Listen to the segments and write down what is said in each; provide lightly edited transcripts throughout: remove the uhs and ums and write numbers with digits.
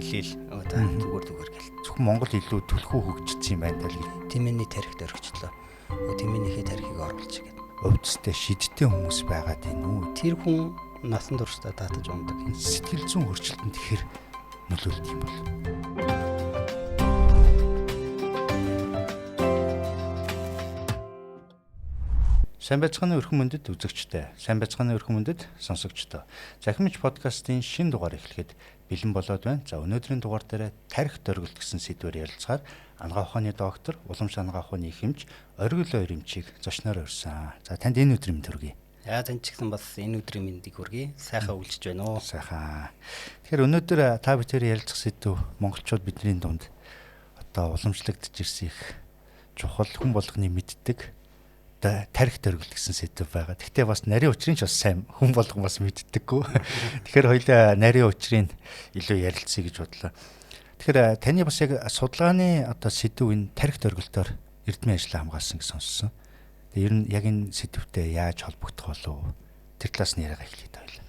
хэлээл одоо зүгээр гэл. Зөвхөн Монгол илүү төлхөө хөгжсөн юм байна даа. Тэмээний тарихт өргөчлөө. Тэмээнийхээ тарихыг оруулж игээд. Өвдөстэй шидтэй хүмүүс байгаад байна уу? Тэр хүн насан туршдаа татаж ундаг. Сэтгэл зүйн хөрчлөлтөнд хэр нөлөөлт юм бол? Сайн байцгааны өрхөн мөндөд үзэгчтэй, сайн байцгааны өрхөн мөндөд сонсогчдоо. Захимч подкастын шинэ дугаар эхлэхэд бэлэн болоод байна. За өнөөдрийн дугаар дээр тарих дөргөлт гэсэн сэдвээр ярилцахаар ангаа ухааны доктор, уламж ангаа ухааны ихэмж Оргил Ойрэмчийг зочноор урьсан. За танд энэ өдрийн мэнд хүргэе. Яа тань ч гэсэн бас энэ өдрийн мэндийг хүргэе. Сайхан үйлчж байна уу? Сайхан. Тэгэхээр өнөөдөр та бүхэн ярилцах сэдв монголчууд бидний дунд одоо уламжлагдж ирсэн их чухал хүн болгоны мэддэг тарих дөргөлт гэсэн сэдв байгаа. Гэхдээ бас нарийн учрыг ч бас сайн хүн болгон бас мэддэггүй. Тэгэхээр хоёулаа нарийн учрыг илүү ярилцъя гэж бодлоо. Тэгэхээр таны бас яг судалгааны одоо сэдв энэ тарих дөргөлтөөр эрдмийн ажлаа хамгаалсан гэж сонссон. Тэгээ ер нь яг энэ сэдвтэй яаж холбогдох болов? Тэр талаас нь яриага эхлэе хоёулаа.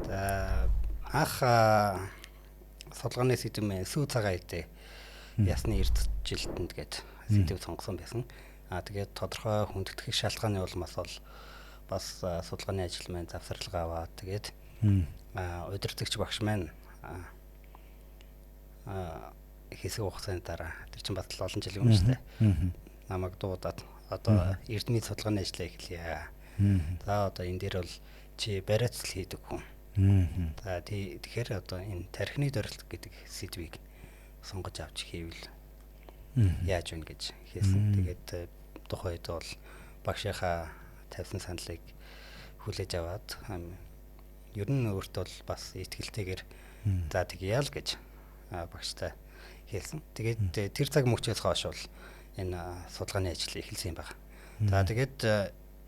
За анх судалгааны сэдв мэн сүү цагаан идэ ясны эрд жилтэнд гээд сэдв сонгосон байсан. Тэгээд тодорхой хүндэтгэх шалтгааны улмаас бол бас судалгааны ажил маань завсарлага аваад тэгээд удирдагч багш маань хэсэг хугацааны дараа тэр чинь бас олон жил юм шүү дээ. Намайг дуудаад одоо эрдмийн судалгааны ажлаа эхлэе. За одоо энэ дээр бол чи бариацл хийдэг хүн. За тэгэхээр одоо энэ тархины дөрөлт гэдэг сэдвийг сонгож авч хийвэл яаж вэ гэж хийсэн. Тэгээд тухайд бол багшийнхаа тавьсан саналыг хүлээж аваад ер нь өөртөө бол бас итгэлтэйгээр за тэгье л гэж багштай хэлсэн. Тэгээд тэр цаг мөчөөс хойш бол энэ судалгааны ажил эхэлсэн юм байна. За тэгээд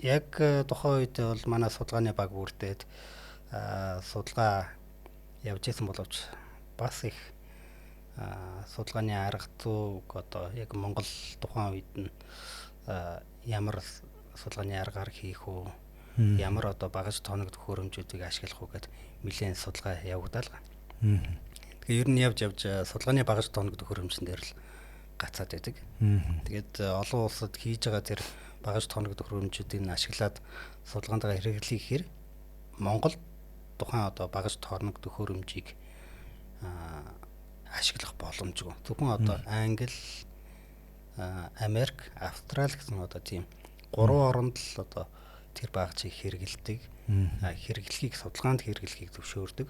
яг тухайн үед бол манай судалгааны баг бүрдээд судалгаа явж исэн боловч бас их судалгааны арга зүйг одоо яг Монгол тухайн үед нь ямар судалгааны аргаар хийх үү, ямар одоо багаж тооногдох хөрөмжүүдийг ашиглах уу гэд нэлээд судалгаа явагдал. Тэгэхээр ер нь явж судалгааны багаж тооногдох хөрөмжсөн дээр л гацаад байдаг. Тэгээд олон улсад хийж байгаа тэр багаж тооногдох хөрөмжүүдийг ашиглаад судалгаанд хэрэглэхээр Монгол тухайн одоо багаж тооногдох хөрөмжийг ашиглах боломжгүй. Зөвхөн одоо Англи, Америк, Австрали гэсэн одоо тийм гурван оронд л одоо тэр багцыг хэрэгэлдэг. Хэрэглэхийг судалгаанд хэрэглэхийг зөвшөөрдөг.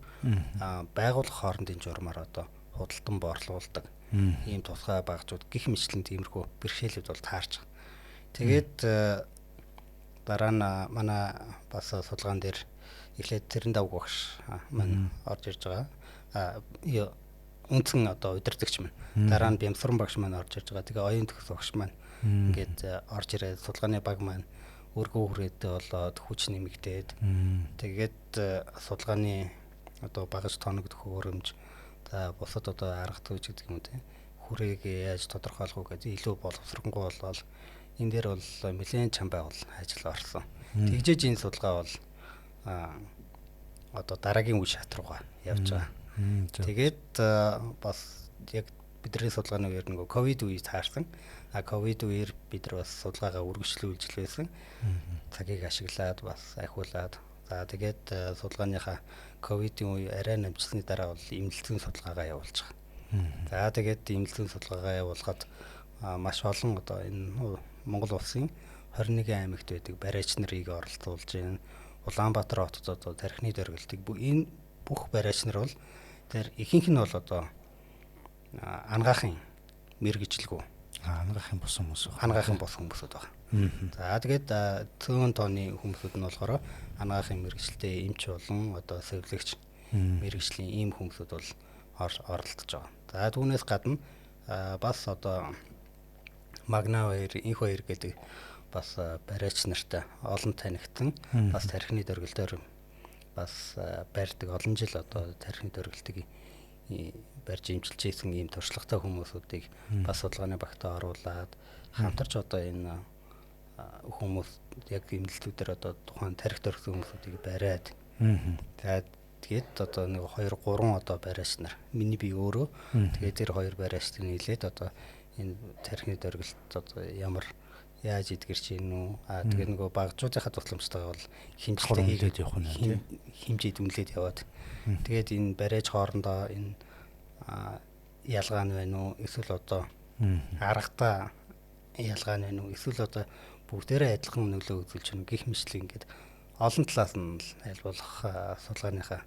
Байгууллага хоорондын журмаар одоо худалдан борлуулдаг. Ийм тусгай багцууд гих мэтлэн тиймэрхүү бэрхшээлүүд бол таарч байгаа. Тэгээд дараа нь манай бас судалгаан дээр эхлээд Тэрэн давг багш маань орж ирж байгаа. Үндсэн одоо удирдагч маань. Дараа нь Бямсран багш маань орж ирж байгаа. Тэгээ оюун төгс багш маань ингээд орж ирээд судалгааны баг маань өргөө хүрээдээ болоод хүч нэмэгдээд тэгээд судалгааны одоо багаж тооногдох хөрөмж за бусад одоо арга зүй гэдэг юм те хүрээг яаж тодорхойлох уу гэдэг илүү боловсронгуй болол энэ дээр бол нэлээд чам байгуул ажил орсон. Тэгжээж энэ судалгаа бол одоо дараагийн үе шат руугаа явж байгаа. Тэгээд бас яг бидний судалгааны үеэр нөгөө ковид үеийг таарсан. Ковид үеэр бид нар бас судалгаагаа үргэлжлүүлж байсан. Цагийг ашиглаад бас ахиулаад за тэгээд судалгааныхаа ковидын үе арай намжсны дараа бол эмнэлзэн судалгаагаа явуулж байгаа. За тэгээд эмнэлзэн судалгаагаа явуулахад маш олон одоо энэ Монгол улсын 21 аймагт байдаг барайч нарыг оролцуулж байна. Улаанбаатар хотод одоо тархины дөргөлтийг энэ бүх барайч нар бол тэр ихэнх нь бол одоо ангаахын мэргэжилгүй. Ангаахын бос хүмүүс. Ангаахын бос хүмүүсүүд байна. За тэгээд цөөн тооны хүмүүсүүд нь болохоор ангаахын мэргэжилтэй эмч болон одоо сэвлэгч мэргэжлийн ийм хүмүүсүүд бол оролцож байгаа. За түүнээс гадна бас одоо Магна 2, Инх 2 гэдэг бас барайч нартай олон танигдсан бас тархины дөргөлтөөр бас барьдаг олон жил одоо тархины дөргөлтийг барьж имчилж ийсэн ийм туршлагатай хүмүүсүүдийг бас судалгааны багтаа оруулаад хамтарч одоо энэ хүмүүс яг эмнэлтүүдээр одоо тухайн тарих дөргсөн хүмүүсүүдийг бариад тэгээд Тэгээд одоо нэг 2 3 одоо бариач нар миний би өөрөө тэгээд тэр 2 бариач нар нийлээд одоо энэ тархины дөргөлт одоо ямар яаж идгэрч ийн үү тэгээд нөгөө багжуудынхаа тусламжтайгаа бол хэмжлээд явах нь хэмжээд үнэлээд яваад тэгээд энэ бариач хоорондоо энэ ялгаа нь байна уу эсвэл одоо аргатаа ялгаа нь байна уу эсвэл одоо бүгдээрээ адилхан нөлөө үзүүлж байна гэх мэтлэг ингээд олон талаас нь айлбуулах судалгааныхаа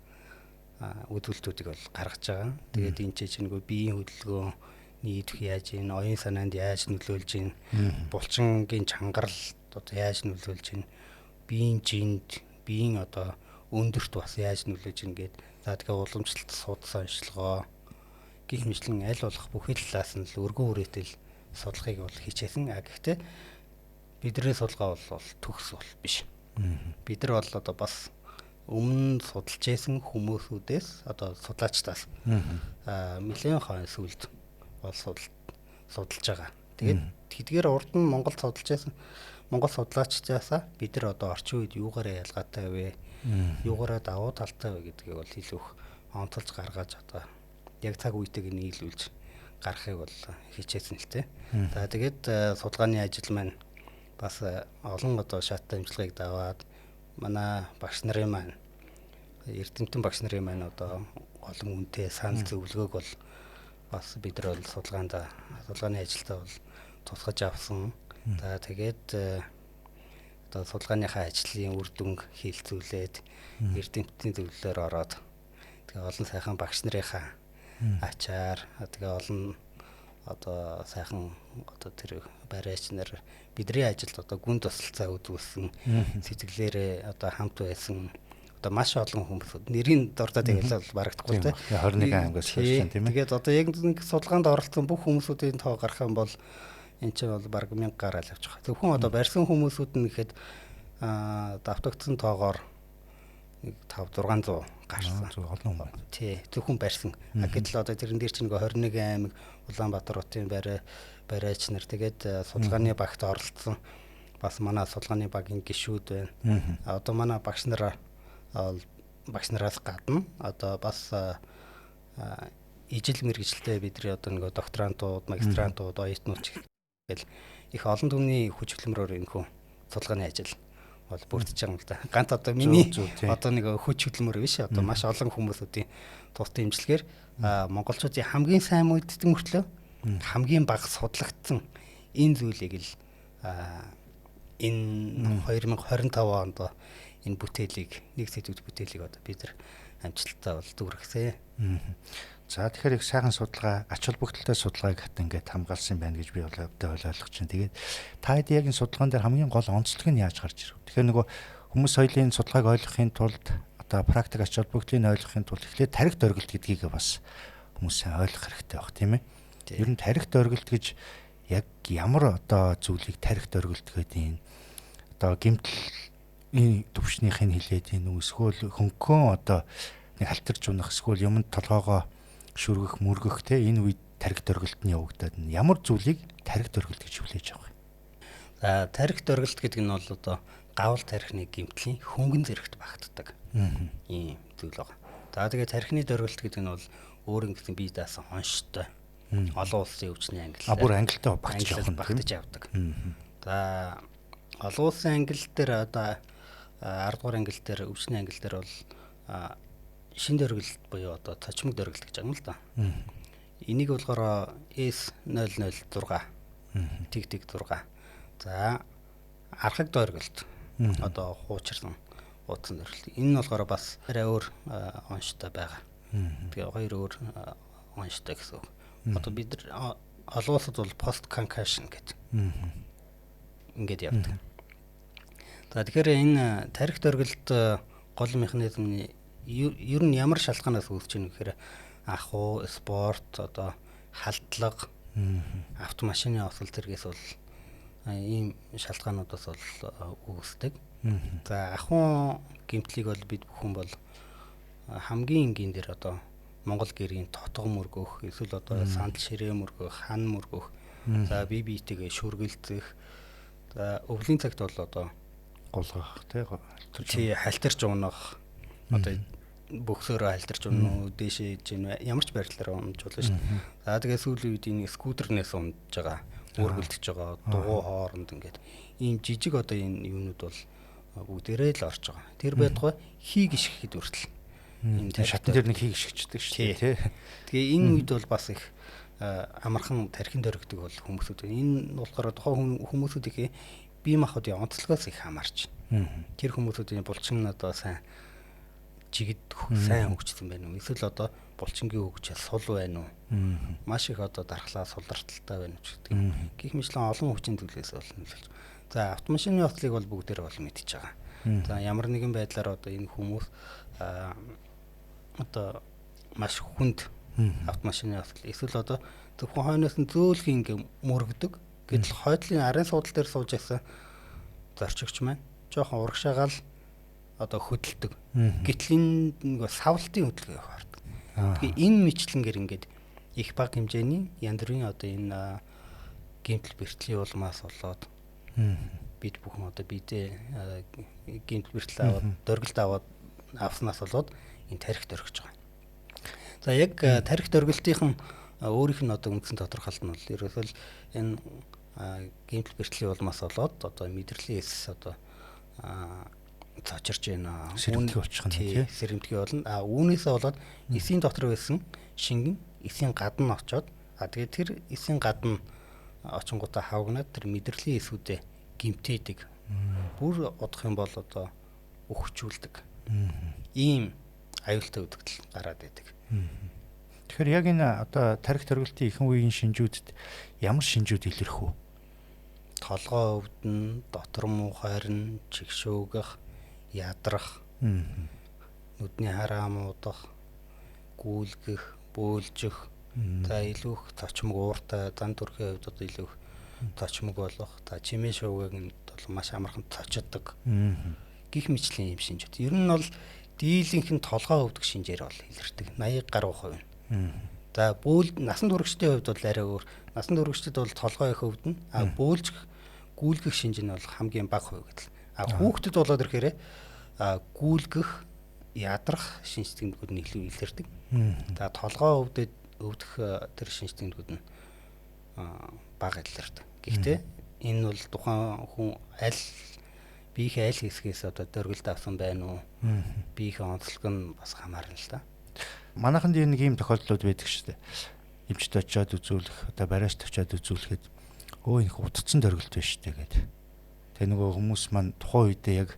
үзүүлэлтүүдийг бол гаргаж байгаа. Тэгээд энэ чинь нөгөө биеийн хөдөлгөөн нийтх яаж ийн оюун санаанд яаж нөлөөлж ийн булчингийн чангарал одоо яаж нөлөөлж ийн биеийн жинд биеийн одоо өндөрт бас яаж нөлөөлж ийн гээд за тэгээ уламжлалт судас онцлогоо гих мэтлэн аль болох бүхэл талаас нь л өргөн үрээтэл судалгааг бол хийчихсэн. Гэхдээ бидний судалгаа бол төгс бол биш. Бид нар бол одоо бас өмнө судалж байсан хүмүүсүүдээс одоо судлаачдаас нэлээд хойно сүлд бол судалж байгаа. Тэгээд тэдгээр урд нь Монгол судалж байсан Монгол судлаачдаас бид нар одоо орчин үед юугаараа ялгаатай вэ? Юугаараа давуу талтай вэ гэдгийг бол илүү их онцолж гаргаж одоо яг цаг үетэйг нийлүүлж гаргахыг бол хичээсэн л дээ. За тэгээд судалгааны ажил маань бас олон одоо шаттай имчилгээг даваад манай багш нарын маань эрдэмтэн багш нарын маань одоо олон үнэтэй санал зөвлөгөөг бол бас бид нар бол судалгааны ажилдаа бол тусгаж авсан. За тэгээд одоо судалгааныхаа ажлын үр дүн хийлцүүлээд эрдэмтдийн зөвлөлөөр ороод тэгээ олон сайхан багш нарынхаа ачаар тэгээ олон одоо сайхан одоо тэр бариач нар бидний ажилд одоо гүн тусалцаа үзүүлсэн сэтгэлээрээ одоо хамт байсан одоо маш олон хүмүүс нэрийн дурдаад байгаад барагдахгүй тийм 21 ангиас хойш тийм ээ. Тэгээд одоо яг нэг судалгаанд оролцсон бүх хүмүүсийн тоо гарах юм бол эн чинь бол бараг 1000 гараал авчих. Зөвхөн одоо барьсан хүмүүсүүд нь гэхэд давтагдсан тоогоор 500-600 гарсан. Олон хүн. Тий, зөвхөн барьсан. Гэтэл одоо тэрэн дээр чинь 21 аймаг Улаанбаатар хотын бариач нар тэгээд судалгааны багт оролцсон. Бас манай судалгааны багийн гишүүд байна. Одоо манай багш нараас гадна одоо бас ижил мэргэжилтэй бидний одоо нэг докторантууд, магистрантууд, оюутнууд гэл их олон түвний хүч хөдөлмөрөөр энэ хүн судалгааны ажил бол бүрдэж байгаа юм л да. Ганц одоо миний одоо нэг хүч хөдөлмөр биш одоо маш олон хүмүүсүүдийн тустай имчилгээр монголчуудын хамгийн сайн мэддэг мөртлөө хамгийн бага судлагдсан энэ зүйлийг л энэ 2025 онд энэ бүтээлийг нэг сэдвүүд бүтээлийг одоо бид нар амжилттай бол дүүргэсэн. За тэгэхээр их сайхан судалгаа, ач холбогдолтой судалгааг хат ингээд хамгаалсан байна гэж би бол ойлгож байна. Тэгээд та хэд яг энэ судалгаан дээр хамгийн гол онцлог нь яаж гарч ирв? Тэгэхээр нөгөө хүмүүс соёлын судалгааг ойлгохын тулд одоо практик ач холбогдлыг ойлгохын тулд эхлээд тарих дөргөлт гэдгийг бас хүмүүс сайн ойлгох хэрэгтэй баг тийм ээ. Ер нь тарих дөргөлт гэж яг ямар одоо зүйлийг тарих дөргөлт гэдэг юм? Одоо гэмтэл төвшнийхийг хилээд энэ эсвэл хөнгөн одоо нэг халтарч унах эсвэл юмд толгоогоо шүргэх мөргөх те энэ үед тарих дөргөлт нь явагдаад ямар зүйлийг тарих дөргөлт гэж хүлээж авах юм. За тарих дөргөлт гэдэг нь бол одоо гавал тарихны гэмтлийн хөнгөн зэрэгт багтдаг ийм зүйл байна. За тэгээд тарихны дөргөлт гэдэг нь бол өөр ингэсэн бие даасан онштой олон улсын өвчний англи. Бүр англитай багтаж явдаг. За олон улсын англи дээр одоо 10 дугаар англи дээр өвчний англи дээр бол шин дөргөлт буюу одоо цочмог дөргөлт гэж байгаа юм л да. Энийг болохоор S006 тэг 6. За архаг дөргөлт одоо хуучирсан утсан дөргөлт. Энэ нь болохоор бас арай өөр онцтой байгаа. Тэгээ хоёр өөр онцтой гэсэн үг. Одоо бид нар олон улсад бол post concussion гэдэг. Ингээд явдаг. За тэгэхээр энэ тарих дөргөлт гол механизм нь ер нь ямар шалтгаанаас үүсэж байна гэхээр ахуй, спорт, одоо халдлага, автомашины осол зэргээс бол ийм шалтгаануудаас бол үүсдэг. За ахуй гэмтлийг бол бид бүхэн бол хамгийн энгийн дээр одоо Монгол гэрийн тотго мөргөх, эсвэл одоо сандал ширээ мөргөх, хан мөргөх, за бие биетэйгээ шүргэлцэх, за өвлийн цагт бол одоо гулгах тий халтарч унах, одоо бөхсөөрөө альдарч унаа дээшээ жин ямар ч байдлаар унаж болно шүү дээ. За тэгээ сүүлийн үед энэ скутернээс унаж байгаа, өөргөлдөж байгаа, дугуй хооронд ингээд ийм жижиг одоо энэ юунууд бол бүгдээрээ л орж байгаа. Тэр байдгаа хий гიშгэхэд хүртэл энэ шатн дээр нэг хий гიშгчдэг шүү дээ тий. Тэгээ энэ үед бол бас их амархан тархинд өргөдөг бол хүмүүсүүд. Энэ болохоор тухайн хүмүүсүүдийн бие махбодын онцлогоос их хамаарч. Тэр хүмүүсүүдийн булчин нь одоо сайн жигд сайн хөгжсөн байна уу? Эсвэл одоо булчингийн хөгжил сул байна уу? Маш их одоо дархлаа сулралттай байна ч гэдэг. Гэх мэтлэн олон хүчин зүйлээс бол нөлөөлж. За автомашины ослыг бол бүгдээр бол мэдчихэж байгаа. За ямар нэгэн байдлаар одоо энэ хүмүүс одоо маш хүнд автомашины осол эсвэл одоо зөвхөн хойноос нь зөөлхий ингээ мөргөдөг. Гэтэл хойдлын арын суудлын дээр сууж байсан зорчигч маань жоохон урагшаагаал одоо хөдөлдөг. Гэтэл энэ нэг савлтын хөдөлгөөн яваардаг. Тэгээ энэ мэтлэнгээр ингээд их бага хэмжээний янз бүрийн одоо энэ гэмтэл бэртлийн улмаас болоод бид бүхэн одоо бидээ гэмтэл бэртэл аваад дөргөлд аваад авснаас болоод энэ тархит өргөж байгаа. За яг тархит өргөлтийн өөрийнх нь одоо үндсэн тодорхойлт нь бол ерөөсөө энэ гэмтэл бэртлийн улмаас болоод одоо мэдрэлийн эс одоо цочирч байна. Сэрэмтгий болчих нь сэрэмтгий болно. Үүнээсээ болоод эсийн дотор байсан шингэн эсийн гадна очоод тэгээд тэр эсийн гадна очингуудаа хавгнаад тэр мэдрэлийн эсүүдээ гимтээдэг. Бүр удах юм бол одоо өгчүүлдэг. Ийм аюултай үүдэгдэл гараад байдаг. Тэгэхээр яг энэ одоо тархит өргөлтийн ихэнх үеийн шинжүүдэд ямар шинжүүд илэрх вэ? Толгой өвдөн, дотор муу хайрн, чигшөөгөх, ядрах, нүдний хараа муудах, гүйлгэх, бөөлжих, за илүүх цочмог ууртай, зан төрхийн хувьд одоо илүүх цочмог болох, за чимээ шуугийг бол маш амархан цочдог. Гэх мэтлийн юм шинжүүд. Ер нь бол дийлэнх нь толгой өвдөх шинжээр бол илэрдэг. 80 гаруй хувь. За бөөл насан туршидтын хувьд бол арай өөр. Насан туршидтад бол толгой их өвдөн. Бөөлжих, гүйлгэх шинж нь бол хамгийн бага хувь гэдэг. Хүүхдэд болоод ирэхээр гүйлгэх, ядрах шинж тэмдгүүд нь илүү илэрдэг. За толгой өвдөх тэр шинж тэмдгүүд нь бага илэрдэг. Гэхдээ энэ бол тухайн хүн биеийн аль хэсгээс одоо дөргөлд авсан байна уу? Биеийн онцлог нь бас хамаарна л да. Манайханд нэг ийм тохиолдлууд байдаг шүү дээ. Эмчт очиод үзүүлэх, одоо бариач очиод үзүүлэхэд энэ утцсан дөргөлт байна шүү дээ гэдэг. Тэгээ нөгөө хүмүүс маань тухайн үедээ яг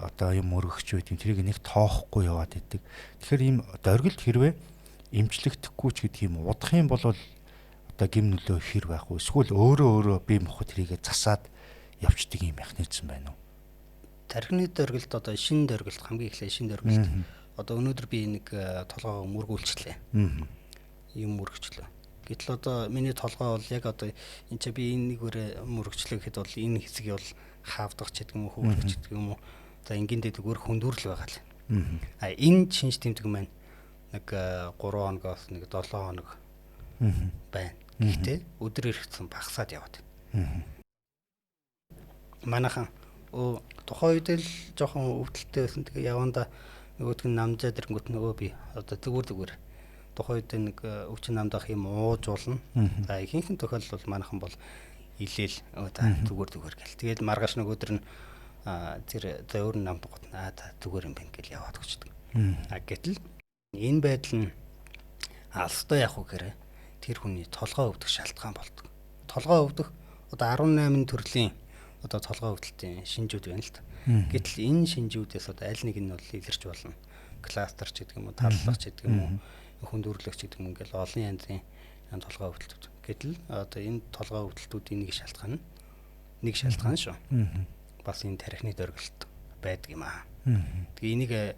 одоо юм өргөгч үед тэрийг нэг тоохгүй яваад идэг. Тэгэхээр ийм дөргөлт хэрвээ эмчлэгдэхгүй ч гэдэг юм удах юм бол одоо гим нөлөө хэр байх вэ? Эсвэл өөрөө бие махбод тэрийг засаад явчдаг юм механизм байна уу? Тархины дөргөлт одоо шинэ дөргөлт хамгийн эхлээд шинэ дөргөлт. Одоо өнөөдөр би нэг толгойгоо мөргүүлчихлээ. Юм мөргөчлөө. Гэтэл одоо миний толгой бол яг одоо энэ чи би энэ нэгээрээ мөргөчлөө гэхэд бол энэ хэсгийг бол хаавдах ч гэдэг юм уу, хөөрөх ч гэдэг юм уу. За ингэндээ зүгээр хүндүрл байгаа л. Энэ шинж тэмдэг маань нэг 3 хоногоос нэг 7 хоног байна. Гэхдээ өдөр иргэсэн багасаад яваад байна. Манайхан тухайн үед л жоохон өвдөлттэй байсан. Тэгээ яванда нөгөөдг нь намжаад ирэнгүүт нөгөө би одоо зүгээр тухайн үед нэг өвчин намдах юм ууж болно. За ихэнх тохиолдол манайхан бол илээл зүгээр гэл. Тэгээд маргааш нөгөөдөр нь тэр өөр намдах гот зүгээр юм байна гэл яваад өгчдөг. Гэтэл энэ байдал нь алстай явах гэхээр тэр хүний толгой өвдөх шалтгаан болдог. Толгой өвдөх одоо 18 төрлийн одоо толгой өвдөлтийн шинжүүд байна л та. Гэтэл энэ шинжүүдээс одоо аль нэг нь бол илэрч болно. Кластер ч гэдэг юм уу, таллах ч гэдэг юм уу, хүндүрлэгч гэдэг юм ингээл олон янзын толгой өвдөлтүүд. Гэтэл одоо энэ толгой өвдөлтүүдийн нэг шалтгаан шүү. Бас энэ тархины дөргөлт байдаг юм аа. Тэгээд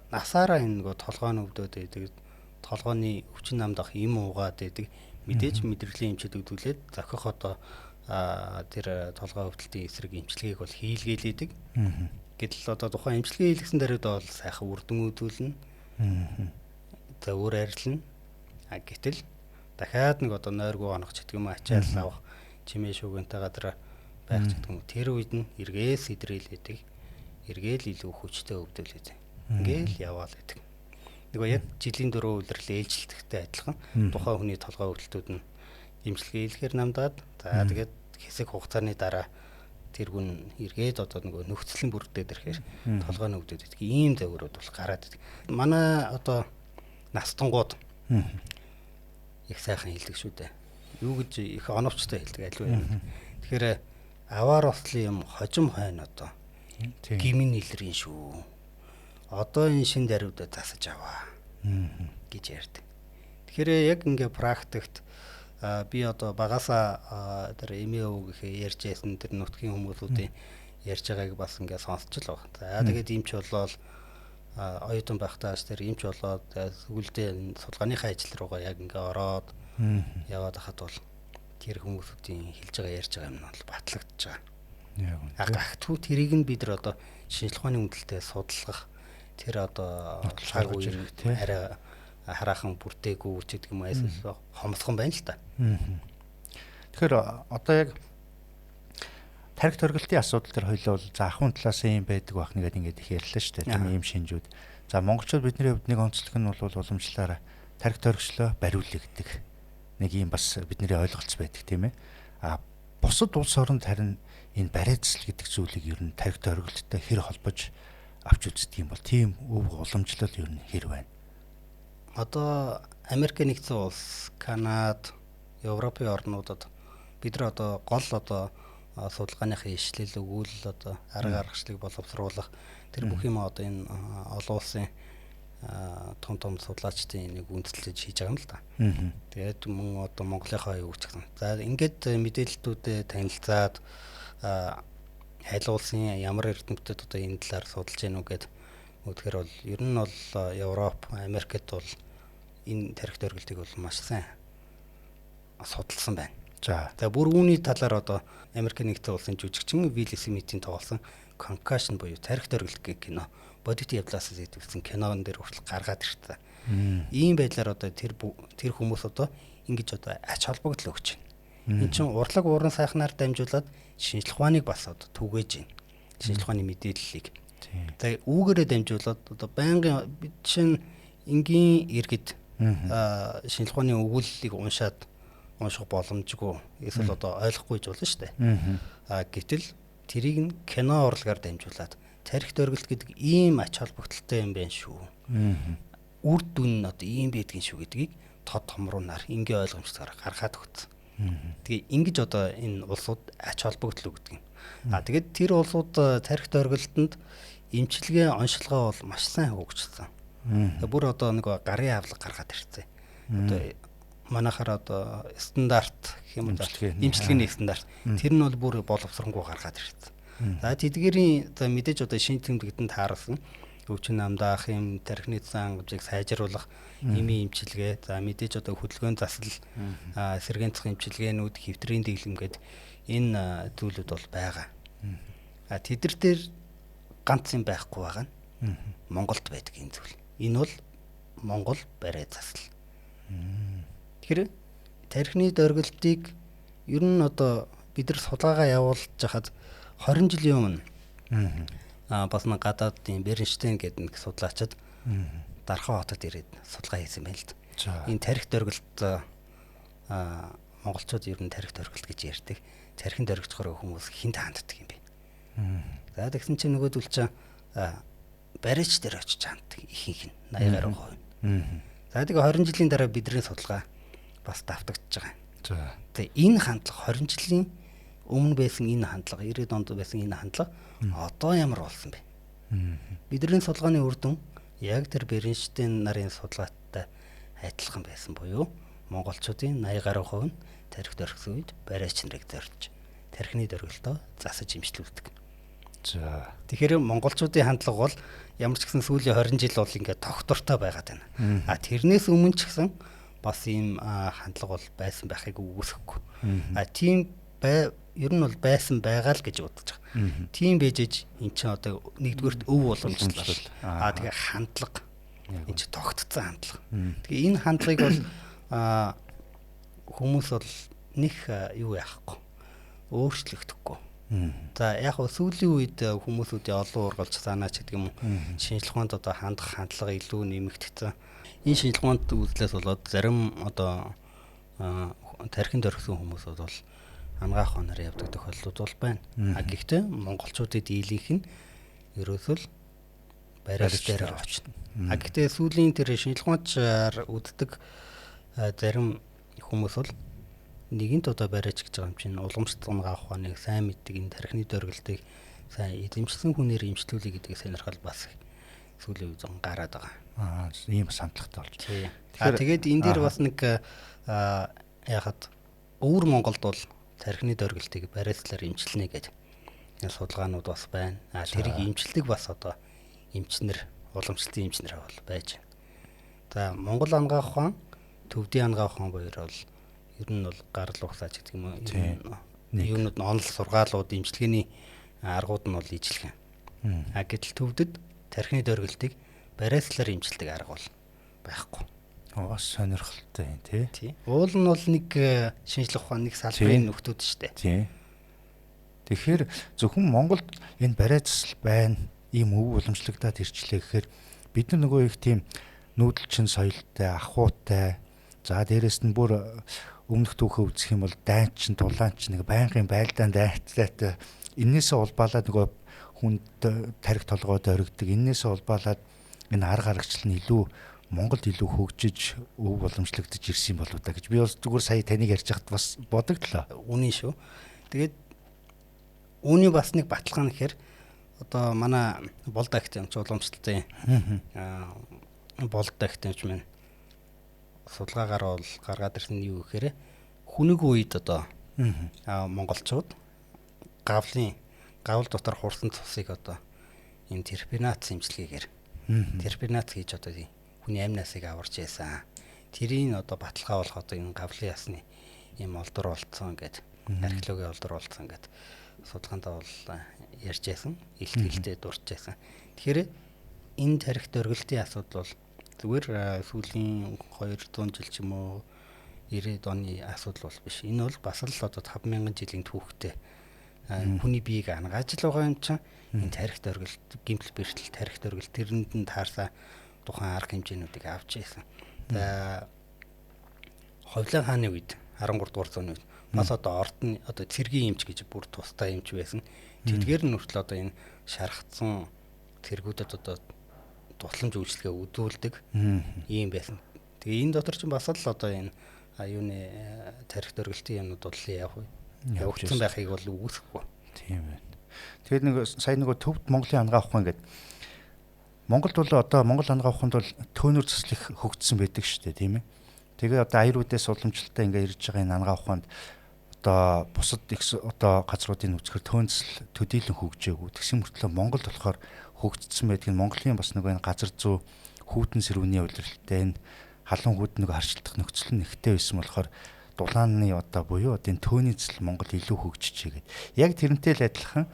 насаараа энэ нөгөө толгой нь өвдөд байдаг. Толгойн өвчин намдах юм уугаад байдаг. Мэдээж мэдрэлийн эмчэд өгдүүлээд зохих одоо тэр толгой өвдөлтийн эсрэг эмчилгээг бол хийлгээлээдэг. Гэтэл одоо тухайн эмчилгээ хийлгсэн даруйд бол сайхан үр дүн үзүүлнэ. За өөр арилна. Гэтэл дахиад нэг одоо нойргүй онох ч гэдэг юм ачаал авах чимээ шүүгэнтэй гадар байх ч гэдэг юм. Тэр үед нь эргээс идрээлээдэг. Эргээл илүү хүчтэй өвдөлээд. Ингээл яваал гэдэг. Нөгөө яг жилийн 4 улирал ээлжилтэхтэй адилхан тухайн хүний толгой хөвгөлтүүд нь имчилгээ хийлгээр намдаад за тэгээд хэсэг хугацааны дараа тэр хүн эргээд одоо нөгөө нөхцөлн бүрдээд ирэхээр толгой нь өвдөд байдаг. Ийм зөвөрүүд бол гараад байдаг. Манай одоо настангууд их сайхан хэлдэг шүү дээ. Юу гэж их оновчтой хэлдэг аливаа юм. Тэгэхээр аваар ослын юм хожим хойно одоо гимн илрийн шүү. Одоо энэ шин даруйдаа засаж аваа гэж ярьдаг. Тэгэхээр яг ингээ практикт би одоо багасаа тэр эмэo гэхээ ярьж байсан тэр нутгийн хүмүүсүүдийн ярьж байгааг бас ингээ сонсч л байгаа. За тэгээд эмч болоод оюутан байхтаас тэр эмч болоод сүгэлдээ судалгааныхаа ажил руугаа яг ингээ ороод яваад хахад бол тэр хүмүүсүүдийн хэлж байгаа ярьж байгаа юм нь бол батлагдж байгаа. Гагтгүй тэрийг нь бид нар одоо шинжлэх ухааны үнэлтэд судлах тэр одоо цаг үеийн арай хараахан бүрдээгүй ч гэдэг юм эсвэл хомсхон байна л та. Тэгэхээр одоо яг тархи төрөлтийн асуудал төр хоёлоо за ахын талаас юм байдаг байх нэгэд ингээд их ярьлаа шүү дээ. Тийм ийм шинжүүд. За монголчууд бидний хувьд нэг онцлог нь бол уламжлалаараа тархи төрөгчлөө бариулъя гэдэг нэг юм бас бидний ойлголц байдаг тийм ээ. Бусад улс оронд харин энэ бариацл гэдэг зүйлийг ер нь тархи төрөлттэй хэр холбож авч үздэг юм бол тийм өв уламжлал ер нь хэр байна? Одоо Америк нэгдсэн улс, Канада, Европын орнуудад бид нар одоо гол одоо судалгааныхаа ишлэл өгүүлэл одоо арга аргачлалыг боловсруулах тэр бүх юм одоо энэ олон улсын том судлаачдын нэг үндэслэж хийж байгаа юм л да. Тэгээд мөн одоо Монголынхаа юу гэж. За ингээд мэдээлэлтүүдэд танилцаад хайл улсын ямар эрдэмтдүүд одоо энэ талаар судалж гэнэ үү гэд тэгэхээр бол ер нь бол Европ, Америкт бол энэ тархи төрөлтийг бол маш сайн судалсан байна. За бүр үүний талаар одоо Америк нэгдсэн улсын жүжигчин Will Smith-ийн тоглосон Concussion буюу тархи төрөлт гэх кино бодит явдлаас зэдвэрсэн кинон дээр хүртэл гаргаад ирсэн. Ийм байдлаар одоо тэр хүмүүс одоо ингэж одоо ач холбогдол өгч байна. Энд чинь урлаг ууран сайхнаар дамжуулаад шинжлэх ухааныг бас одоо түгээж байна. Шинжлэх ухааны мэдээллийг. За үүгээрээ дамжуулаад одоо байнгын бид чинь энгийн иргэд шинжлэх ухааны өгүүлэлийг унших боломжгүй эсвэл одоо ойлгохгүй ч болно шүү дээ. Гэтэл тэрийг нь кино урлагаар дамжуулаад тархи төрөлт гэдэг ийм ач холбогдолтой юм байна шүү. Үр дүн нь одоо ийм байдгийн шүү гэдгийг тод томруулнаар энгийн ойлгомжтойгоор гаргаад өгсөн. Тэгээ ингэж одоо энэ улсууд ач холбогдол өгдөг юм. Тэгээд тэр улсууд тархи төрөлтөнд эмчилгээ онцлогоо бол маш сайн хөгжсөн. Бүр одоо нэг гарын авлага гаргаад ирсэн. Одоо манайхаар одоо стандарт гэх юм уу эмчилгээний стандарт тэр нь бол бүр боловсронгуй гаргаад ирсэн. За тэдгээрийн одоо мэдээж одоо шинэ тэмдэгтэнд таарсан өвчин намдаах юм тархины зан авчиг сайжруулах эмийн эмчилгээ за мэдээж одоо хөдөлгөөн засал сэргээн цах эмчилгээнүүд хэвтрийн дэглэмгээд энэ зүйлүүд бол байгаа. Тэдэр дээр ганц юм байхгүй байгаа нь Монголд байдаг энэ зүйл. Энэ бол Монгол барай засал. Тэгэхээр тархины дөргөлтийг ер нь одоо бид нар судалгаагаа явуулж хахад 20 жилийн өмнө бас нэг гадаадын Бернштейн гэдэг нэг судлаачид Дархан хотод ирээд судалгаа хийсэн байл л да. Энэ тархи дөргөлт монголчууд ер нь тархи дөргөлт гэж ярьдаг. Тархин дөргөжхөр хүмүүс хинт ханддаг юм бэ. За тэгсэн чинь нөгөөдөл чинь барьж дээр очиж ханддаг ихэнх нь 80%. За тэгээ 20 жилийн дараа бидний судалгаа бас давтагдж байгаа. За тэгээ энэ хандлага 20 жилийн өмнө байсан энэ хандлага 90-ад онд байсан энэ хандлага одоо ямар болсон бэ? Бидний судалгааны үр дүн яг тэр Бернштейн нарын судалгаатай адилхан байсан буюу монголчуудын 80% нь тархи дөргсөн үед барайч нарыг зорж тархины дөргөлтөө засаж имчилүүлдэг. За тэгэхээр монголчуудын хандлага бол ямар ч гэсэн сүүлийн 20 жил бол ингээд тогтвортой байгаад байна. Тэрнээс өмнө ч гэсэн бас ийм хандлага бол байсан байхыг үгүйсэхгүй. Тийм ер нь бол байсан байгаа л гэж бодож байгаа. Тийм бэжэж эн чинь одоо нэгдүгээрт өв боломжтой. Тэгээ хандлага эн чинь тогтцсон хандлага. Тэгээ энэ хандлагыг бол хүмүүс бол нэг юу яахгүй өөрчлөгдөхгүй. За яг сүүлийн үед хүмүүсүүдийн олон ургалж санаач гэдэг юм уу шинжилгээнд одоо хандах хандлага илүү нэмэгдсэн. Энэ шинжилгээнд үзлээс болоод зарим одоо тархинд орхисон хүмүүс бол ангаах хоноор явдаг тохиолдлууд бол байна. Гэхдээ монголчуудын дийлийнх нь ерөөсөө л бариас дээр очно. Гэхдээ сүүлийн тэр шинжилгээнд үздэг зарим хүмүүс бол нэгэнт одоо бариач гэж байгаа юм чинь уламжлалт ангаах ухааныг сайн мэддэг, энэ тархины дөргөлтийг сайн эзэмшсэн хүнээр эмчлүүлэх гэдгийг сонирхол бас сүүлийн үед гараад байгаа. Ийм самтлагтай болж. Тэгээд энэ дээр бас нэг яхад өвөр Монголд бол тархины дөргөлтийг бариацлаар эмчилнэ гэдэг судалгаанууд бас байна. Тэрийг эмчилдэг бас одоо эмчнэр, уламжлалтын эмчнэр бол байж байна. За Монгол ангаах ухаан, төвдийн ангаах ухаан хоёр бол ер нь бол гарал ухсаач гэдэг юм уу. Юунууд нь онол сургаалууд, эмчилгээний аргууд нь бол ижлэх юм. Гэтэл төвдөд тархины дөргөлтийг бариацлаар эмчилдэг арга бол байхгүй. Бас сонирхолтой юм тий. Уул нь бол нэг шинжлэх ухааны нэг салбарын нөхдүүд шүү дээ. Тий. Тэгэхээр зөвхөн Монголд энэ бариацл байна, ийм өв уламжлагдаад ирчлээ гэхээр бид нар нөгөө их тийм нүүдэлчин соёлтой, ахуйтай, за дээрэс нь бүр өмнөх түүхээ үзэх юм бол дайнчин, дулаанч нэг байнгын байлдаанд дайцтай энээсээ улбаалаад нөгөө хүнд тарих толгойд оригддаг. Энээсээ улбаалаад энэ арга аргачлал нь илүү Монголд илүү хөгжиж өв уламжлагдаж ирсэн юм болоо та гэж би бас зүгээр сая таныг ярьж хахад бас бодогдлоо. Үнэн шүү. Тэгээд үүний бас нэг баталгаа нь гэхээр одоо манай болд актемч уламжлалтын болд актемч маань судалгаагаар бол гаргаад ирсэн нь юу гэхээр хүнийг үед одоо монголчууд гавл дотор хурсан цусыг одоо энэ терпинац эмчилгээгээр терпинац хийж одоо хүний амнасыг аварч яасан. Тэрийн одоо баталгаа болох одоо энэ гавлын ясны юм олдор болцсон гэдэг археологийн олдор болцсон гэдэг судалгаанд бол ярьж яасан. Илтгэлтэй дурж яасан. Тэгэхээр энэ тарих дөргөлтийн асуудал бол зүгээр сүүлийн 200 жил ч юм уу 90-ад оны асуудал бол биш. Энэ бол бас л одоо 5000 жилийн түүхтэй хүний биеийг ангааж л байгаа юм чинь энэ тарих дөргөлт, гимтэл бэртэл тарих дөргөлт тэрэнд нь таарсан тухайн арга хэмжээнүүдийг авч ийсэн. За Ховлын хааны үед 13 дугаар зууны үед бас одоо ордны одоо цэргийн эмч гэж бүр тустай эмч байсан. Тэдгээр нь хүртэл одоо энэ шархацсан цэргүүдэд одоо тусламж үйлчлэгээ үзүүлдэг юм байсан. Тэгээ энэ дотор ч бас л одоо энэ юуны тарих дөргөлтийн юмнууд бол явагдсан байхыг бол үүсэхгүй. Тийм байна. Тэгээд нэг сая нөгөө төвд Монголын ангаах ухаан гэдэг Монголд бол одоо Монгол ангаах ухаанд бол төөнөр цэцлэх хөгжсөн байдаг шүү дээ, тийм ээ. Тэгээд одоо аюулуудаас уламжлалтай ингээ ирж байгаа энэ ангаах ухаанд одоо бусад их одоо газруудын үзэхэр төөнцөл төдийлөн хөгжөөгүй. Тэгсэн мөртлөө Монголд болохоор хөгжсөн байдаг нь Монголын бас нөгөө энэ газар зүй хүүтэн сэрүүний улиралтай энэ халуун хүүд нөгөө харшилдах нөхцөл нь ихтэй байсан болохоор дулааны одоо буюу одоо энэ төөний цэцэл Монгол илүү хөгжижээ гэдэг. Яг тэрнтэй л адилхан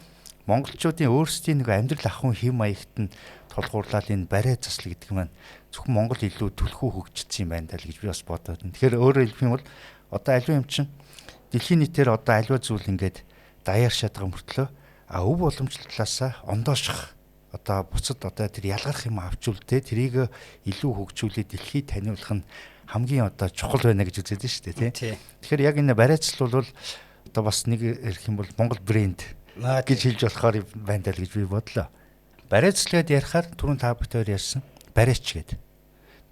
монголчуудын өөрсдийн нэг амьдрал ахуйн хэм маягт нь тулгуурлаад энэ барай засал гэдэг маань зөвхөн Монгол илүү түлхүү хөгжсөн юм байна даа л гэж би бас бодоод байна. Тэгэхээр өөрөөр хэлбэл бол одоо аливаа юм чинь дэлхийн нийтээр одоо аливаа зүйл ингээд даяар шатгаа мөртлөө өв уламжлалаасаа ондооших одоо буцад одоо тэр ялгарх юм авчулдэ тэрийг илүү хөгжүүлээд дэлхийд таниулах нь хамгийн одоо чухал байна гэж үзээд шүү дээ тий. Тэгэхээр яг энэ барайцлал бол одоо бас нэг ярих юм бол Монгол брэнд гэж хэлж болохоор байна даа л гэж би бодлоо. Барайцлагад ярихаар түрүүн та бүхэн ярьсан барайч гэдэг.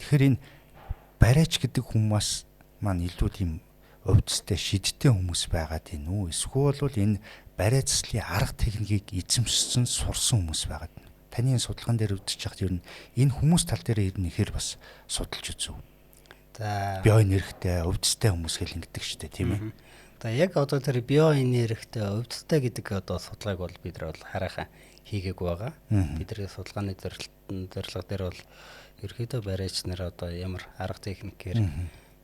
Тэгэхээр энэ барайч гэдэг хүмүүс маань илүү тийм өвдөстэй шидтэй хүмүүс байгаад байна уу? Эсвэл бол энэ барайцлалын арга техникийг эзэмшсэн сурсан хүмүүс байгаад байна. Таны энэ судалгаан дээр өвдөж хахад ер нь энэ хүмүүс тал дээр ер нь ихээр бас судалж үзв. За биоэнергитэй өвдөстэй хүмүүс хэл ингэдэг шүү дээ, тийм ээ. За яг одоо тэр биоэнергитэй өвдөстэй гэдэг одоо судалгааг бол бид нар бол хараахан хийгээгүй байгаа. Бидний судалгааны зорилго дээр бол ерөөдөө барайч нар одоо ямар арга техникээр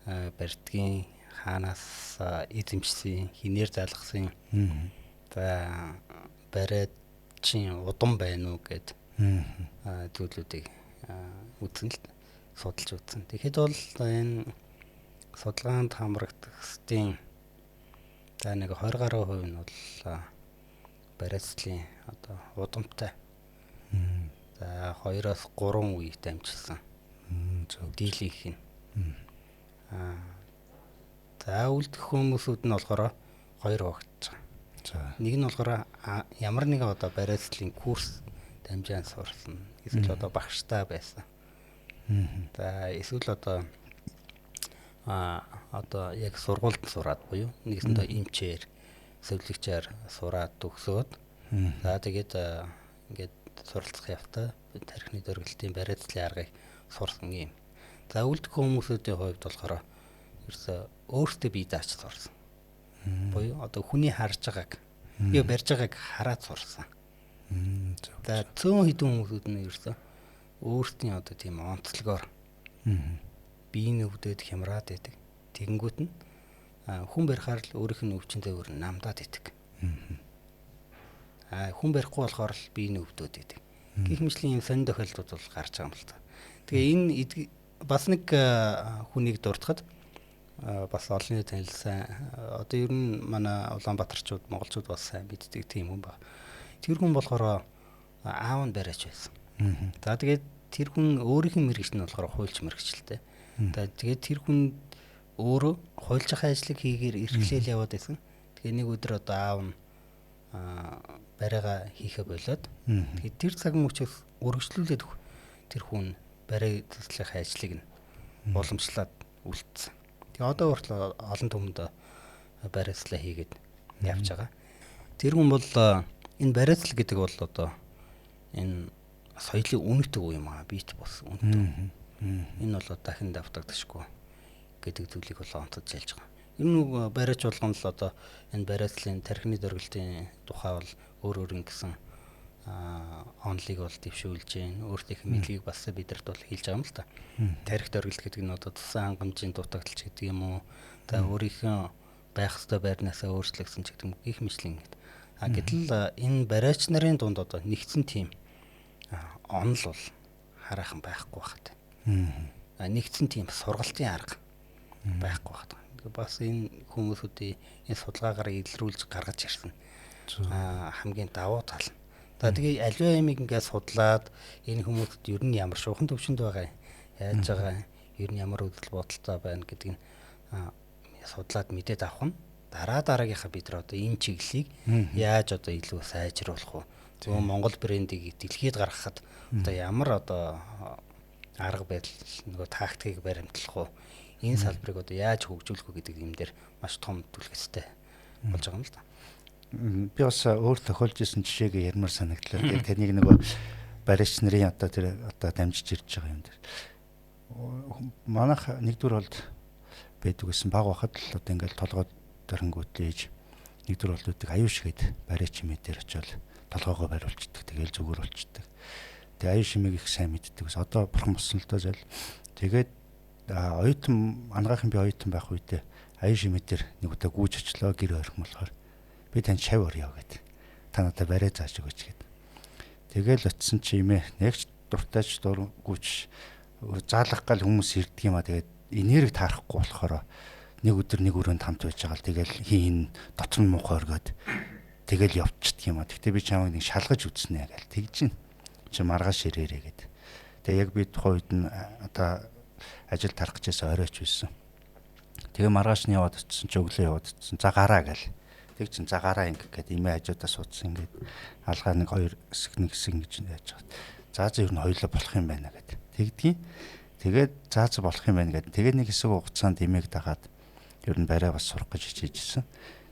барьдгийн хаанаас эзэмшсэн, хинээр залгасан. За барайчин удам байна уу гэд зүйлүүдийг үзэн л судалж үзсэн. Тэгэхэд бол энэ судалгаанд хамрагдахын за нэг 20 гаруй хувь нь бол бариацлын одоо удамтай. За 2-3 үе дамжсан. Дийлийнх нь. За үлдэх хүмүүсүүд нь болохоор 2 багтж байгаа. За. Нэг нь болохоор ямар нэгэн одоо бариацлын курс дамжаан сурсан. Эсвэл одоо багштай байсан. За эсвэл одоо яг сургуульд сураад буюу нэгсэндээ эмчээр зөвлөгчээр сураад төгсөөд за тэгээд ингээд суралцах явтаа тархины дөрвөлтийн бариацлын аргыг сурсан юм. За үлдэх хүмүүсүүдийн хувьд болохоор ерөөсөө өөртөө бие дааж сурсан. Буюу одоо хүний харж байгааг бие барьж байгааг хараад сурсан. За цөөн хэдэн хүмүүсүүд нь ерөөсөө өөртөө одоо тийм онцлогоор биеийн өвдөд хямраад байдаг. Тэгэнгүүт нь хүн барихаар л өөрийнх нь өвчнөд өөр намдаад идэг. Хүн барихгүй болохоор л биеийн өвдөд идэг. Гэх мэтлийн сонин тохиолдлууд бол гарч байгаа юм л та. Тэгээ энэ бас нэг хүнийг дуртахад бас олонний танилцсан одоо ер нь манай Улаанбаатарчууд монголчууд бас сайн мэддэг тийм хүн ба. Тэр хүн болохоор аав нь бариач байсан. За тэгээд тэр хүн өөрийнх нь мэрэгч нь болохоор хуульч мэрэгчлээ. Тэгээд тэр хүн өөрөө хуульч ажлыг хийгээр эрхлээл яваад байсан. Тэгээ нэг өдөр одоо аав нь бариага хийхэ болоод тэгээд тэр цаг мөчөөс өргөжлүүлээд тэр хүн бариацлах ажлыг нь уламжлаад үлдсэн. Тэгээ одоо хүртэл олон түмэнд бариацлаа хийгээд явж байгаа. Тэр хүн бол энэ бариацл гэдэг бол одоо энэ соёлын үнэт үг юм аа, бит бос үнэт. Энэ бол дахин давтагдчихгүй гэдэг зүйлийг бол онцолж ялж байгаа. Ер нь бариач болгоно л одоо энэ бариацлын тархины дөрвөлтийн тухай бол өөр ингэсэн онлыг бол дэвшүүлж гин өөртөөх мэдлэгийг бас бидэрт бол хэлж байгаа юм л та. Тарих дөрвөлт гэдэг нь одоо тусан хангамжийн дутагдaltaч гэдэг юм уу? За өөрийнхөө байх ёстой байрнаасаа өөрчлөгсөн ч гэдэг юм гих мэтлэн гэдэг. Гэтэл энэ бариач нарын дунд одоо нэгдсэн тийм онол бол хараахан байхгүй багт. Нэгдсэн тийм сургалтын арга байхгүй багт. Бас энэ хүмүүсүүдийн энэ судалгаагаар илрүүлж гаргаж ирсэн хамгийн давуу тал. За тэгээ аливаа ямиг ингээд судлаад энэ хүмүүсд ер нь ямар шуухан төвшөнд байгаа, яаж байгаа, ер нь ямар үзэл бодолтой байна гэдгийг судлаад мэдээд авах нь дараагийнхаа бид нар одоо энэ чиглэлийг яаж одоо илүү сайжруулах вэ? Зөвхөн Монгол брендийг дэлхийд гаргахад одоо ямар одоо арга байдал нөгөө тактикийг баримтлах вэ? Энэ салбарыг одоо яаж хөгжүүлэх вэ гэдэг юм дээр маш том түлхэцтэй болж байгаа юм л да. Би бас өөр тохиолж исэн жишээг ярмаар санагдлаа. Тэгээд тэрнийг нөгөө бариач нарын одоо тэр одоо дамжиж ирж байгаа юм дээр. Манайх нэгдүгээр болд байдаг гэсэн баг бахад л одоо ингээл толгойд дөрөнгөтлээж нэгдүгээр болд үүдэг аюуш гээд бариач хэмээр очиод толгоогоо бариулцдаг. Тэгээл зүгээр болчдөг. Тэгээ аюуш хэмээг их сайн мэддэг. Одоо бурхан болсон л доо зал. Тэгээд оюутан ангаахын би оюутан байх үедээ аюуш хэмээр нэг удаа гүйж очлоо гэр орхим болохоор би тань шав орё гэд. Та надад барай зааж өгөөч гэд. Тэгэл очисон чи имээ нэгч дуртайч дургүйч заалах гал хүмүүс ирдэг юм а. Тэгээд энерги таарахгүй болохоор нэг өдөр нэг өрөөнд хамт байж байгаа л тэгэл хийн дотор нь муухай оргоод тэгэл явчихдаг юм а. Тэгтээ би чамайг нэг шалгаж үзнэ гэл тэгж чи маргааш ирээрээ гэд. Тэгээ яг би тухайн үед нь одоо ажил тарах гэжээс оройч байсан. Тэгээ маргааш нь яваад очисон чи өглөө яваад очисон. За гараа гэл. Тэг чин за гараа ингээд имээ хажуудаа суудсан ингээд алгаа нэг хоёр хэсэг нэг хэсэг гэж яаж байгаа. За ер нь хоёулаа болох юм байна гэд. Тэгдгийн. Тэгээд за болох юм байна гэд. Тэгээд нэг хэсэг хугацаанд имээг дагаад ер нь барай бас сурах гэж хичээжсэн.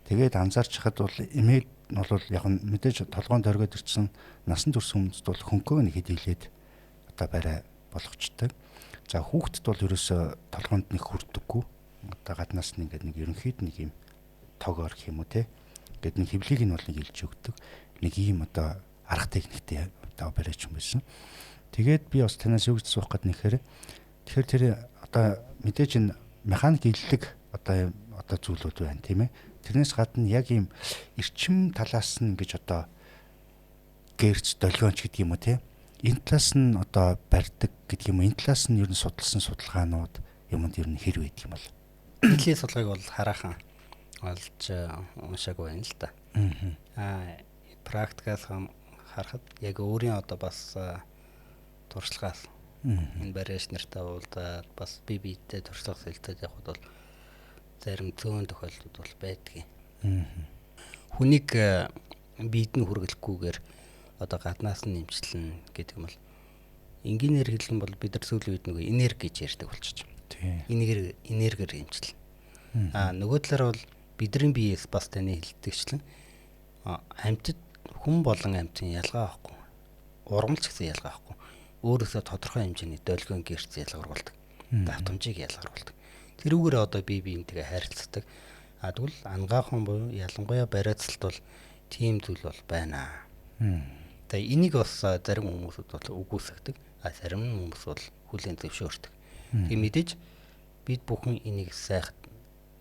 Тэгээд анзаарч хахад бол имээг нь бол яг нь мэдээж толгойн дөргөд ирсэн насан турш хүмүүст бол хөнгөө нэг хэд хилээд одоо барай болгочтой. За хүүхдэд бол ерөөсө толгойд нэг хүрдэггүй. Одоо гаднаас нь ингээд нэг ерөнхийд нэг юм тоогоор гэх юм уу те. Гэт нэг хөвлийг нь бол нэг илж өгдөг. Нэг ийм одоо арга техниктэй одоо барайч юм байсан. Тэгээд би бас танаас юу гэж суух гээд нэхэр. Тэгэхээр тэр одоо мэдээж энэ механик илдэг одоо зүйлүүд байна тийм ээ. Тэрнээс гадна яг ийм эрчим талаас нь гэж одоо гэрч долгионч гэдэг юм уу те. Энэ талаас нь одоо барьдаг гэдэг юм уу. Энэ талаас нь ер нь судалсан судалгаанууд юмд ер нь хэр байдаг юм бол. Дэлхийн судалгааг бол хараахан олж уншаагүй байна л да. практикаас харахад яг өөрийн одоо бас туршлагаас энэ барьж нартай уулзаад бас би биедээ туршлага хэлцээд явхад бол зарим зөөн тохиолдлууд бол байдгийг. Хүнийг биед нь хүргэлэхгүйгээр одоо гаднаас нь нэмчлэн гэдэг юм бол энгийнээр хэлэх юм бол бид нар сүүлийн үед нэг энерги гэж ярьдаг болчих. Энергиэр хэмжил. Нөгөө талаар бол бидний биеэс бас таны хэлдэгчлэн амьтад хүн болон амьтын ялгаа байхгүй. Ургамал ч гэсэн ялгаа байхгүй. Өөрөөсөө тодорхой хэмжээний долгион гэрц ялгарулдаг. Давтамжийг ялгаруулдаг. Тэрүүгээр одоо бие биентэйгээ харилцдаг. Тэгвэл ангаахан буюу ялангуяа бариацалт бол тийм зүйл бол байна. Тэгээ энийг бас зарим хүмүүсүүд бол үгүйсгдэг. Зарим хүмүүс бол хүлээн зөвшөөрдөг. Тэгээ мэдээж бид бүхэн энийг сайхан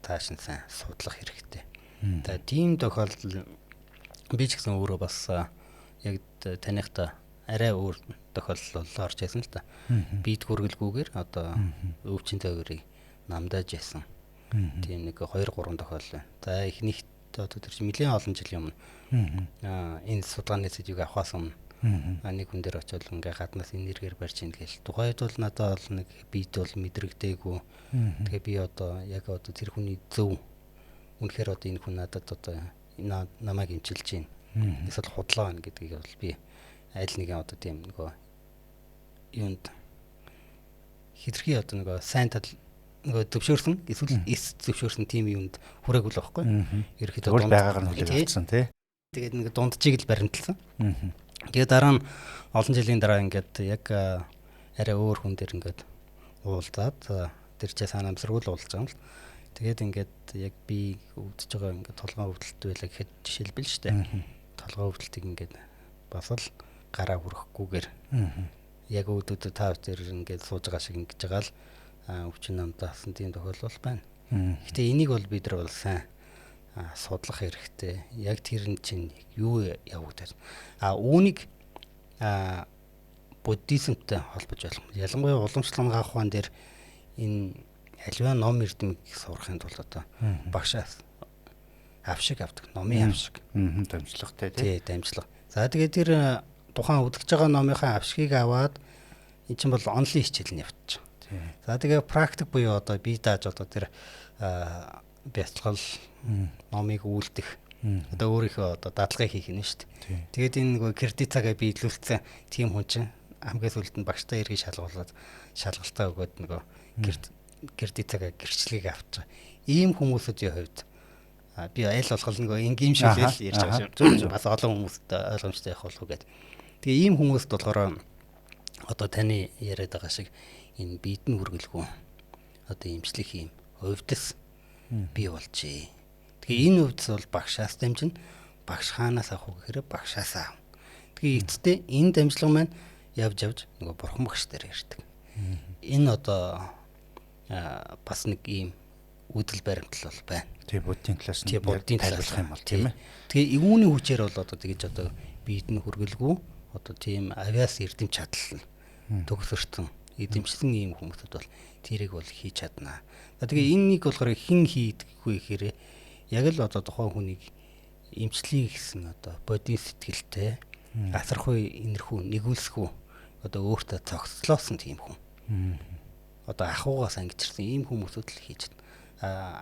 тааш нь сайн судлах хэрэгтэй. Тэгээ тийм тохиолдол би ч гэсэн өөрөө бас яг таныхтай арай өөр тохиолдол орж ирсэн л да. Бид хүргэлгүйгээр одоо өвчин тойрыг намдааж ясан. Тийм нэг 2 3 тохиолдол байна. За эхнийхт одоо тэр чинь нэлээд олон жилийн өмнө энэ судалгааны сэдвийг авахаас өмнө нэг хүн дээр очиод ингээ гаднаас энергиэр барьж ийн тэгэл. Тухайд бол надад бол нэг бид бол мэдрэгдээгүй. Тэгээ би одоо яг одоо тэр хүний зөв үнэхээр одоо энэ хүн надад одоо намайг имчилж байна. Эсвэл худлаа байна гэдгийг бол би аль нэгэн одоо тийм нөгөө юунд хитрхи одоо нөгөө сайн тал нөгөө зөвшөөрсөн эсвэл эс зөвшөөрсөн тийм юмд хүрээгүй л байхгүй. Ерөөхдөө дунд байгаар нь хүлээг авсан тий. Тэгээд нэг дунджийг л баримтлсан. Тэгээд дараа нь олон жилийн дараа ингээд яг арай өөр хүн дээр ингээд уулзаад тэр чинь санамсргуул уулзж байгаа юм л. Тэгээд ингээд яг би өвдөж байгаа ингээд толгойн өвдөлт байлаа гэхэд жишээлбэл шүү дээ. Толгойн өвдөлтийг ингээд бас л гараа хүрхгүйгээр яг өвдөд тав дээр ингээд сууж байгаа шиг ингэж байгаа л өвчин намдаасан тийм тохиолдол байна. Гэтэ энийг бол бид нар бол сайн судлах хэрэгтэй. Яг тэр нь чинь юу явагдаад. Үүнийг буддизмтай холбож болох. Ялангуяа уламжлалын ухаан дээр энэ аливаа ном эрдэмийг сурахын тулд одоо багшаас авшиг авдаг. Номын авшиг. Дамжлагтай тий. Дамжлага. За тэгээд тэр тухайн үдгэж байгаа номынхаа авшгийг аваад эн чинь бол онлайн хичээл нь явчих. За тэгээ практик буюу одоо бие дааж одоо тэр бяцлал номыг үйлдэх одоо өөрийнхөө одоо дадлага хийх нь шүү дээ. Тэгээд энэ нөгөө кредит цагаа биелүүлсэн тийм хүн чинь хамгийн сүүлд нь багштай эргэж шалгалтаа өгөөд нөгөө кредит цагаа гэрчлэгийг авчих. Ийм хүмүүсийн хувьд би аль болох нөгөө ингийн шилэл ярьж байгаа шүү. Бас олон хүмүүст ойлгомжтой явах болов уу гэдэг. Тэгээ ийм хүмүүст болохоор одоо таны яриад байгаа шиг энэ биедэн хүргэлгүй одоо имжлэх юм хувьдас бий болжээ. Тэгээ энэ хувьдас бол багшаас дамжин багш хаанаас авах вэ гэхээр багшаас аав. Тэгээ эцэстээ энэ дамжлага маань явж нөгөө бурхан багш дээр ярьдаг. Энэ одоо бас нэг ийм үдэл баримтал бол байна. Тий буддийн талаас нь тайлбарлах юм бол тийм ээ. Тэгээ үүний хүчээр бол одоо тэгэж одоо биедэн хүргэлгүй одоо тийм авиас эрдэм чадал төгсөртөн эдэмчлэн ийм хүмүүсд бол тэрийг бол хийж чадна. Тэгээ энэнийг болохоор хэн хийдэггүй гэхээр яг л одоо тухайн хүнийг эмчлэе гэсэн одоо бодийн сэтгэлтэй асархуй инэрхүү нэгүүлсэхүү одоо өөртөө цогцлоосон тийм хүн. Одоо ахуугаас ангижирсан ийм хүмүүсүүд л хийж чадна.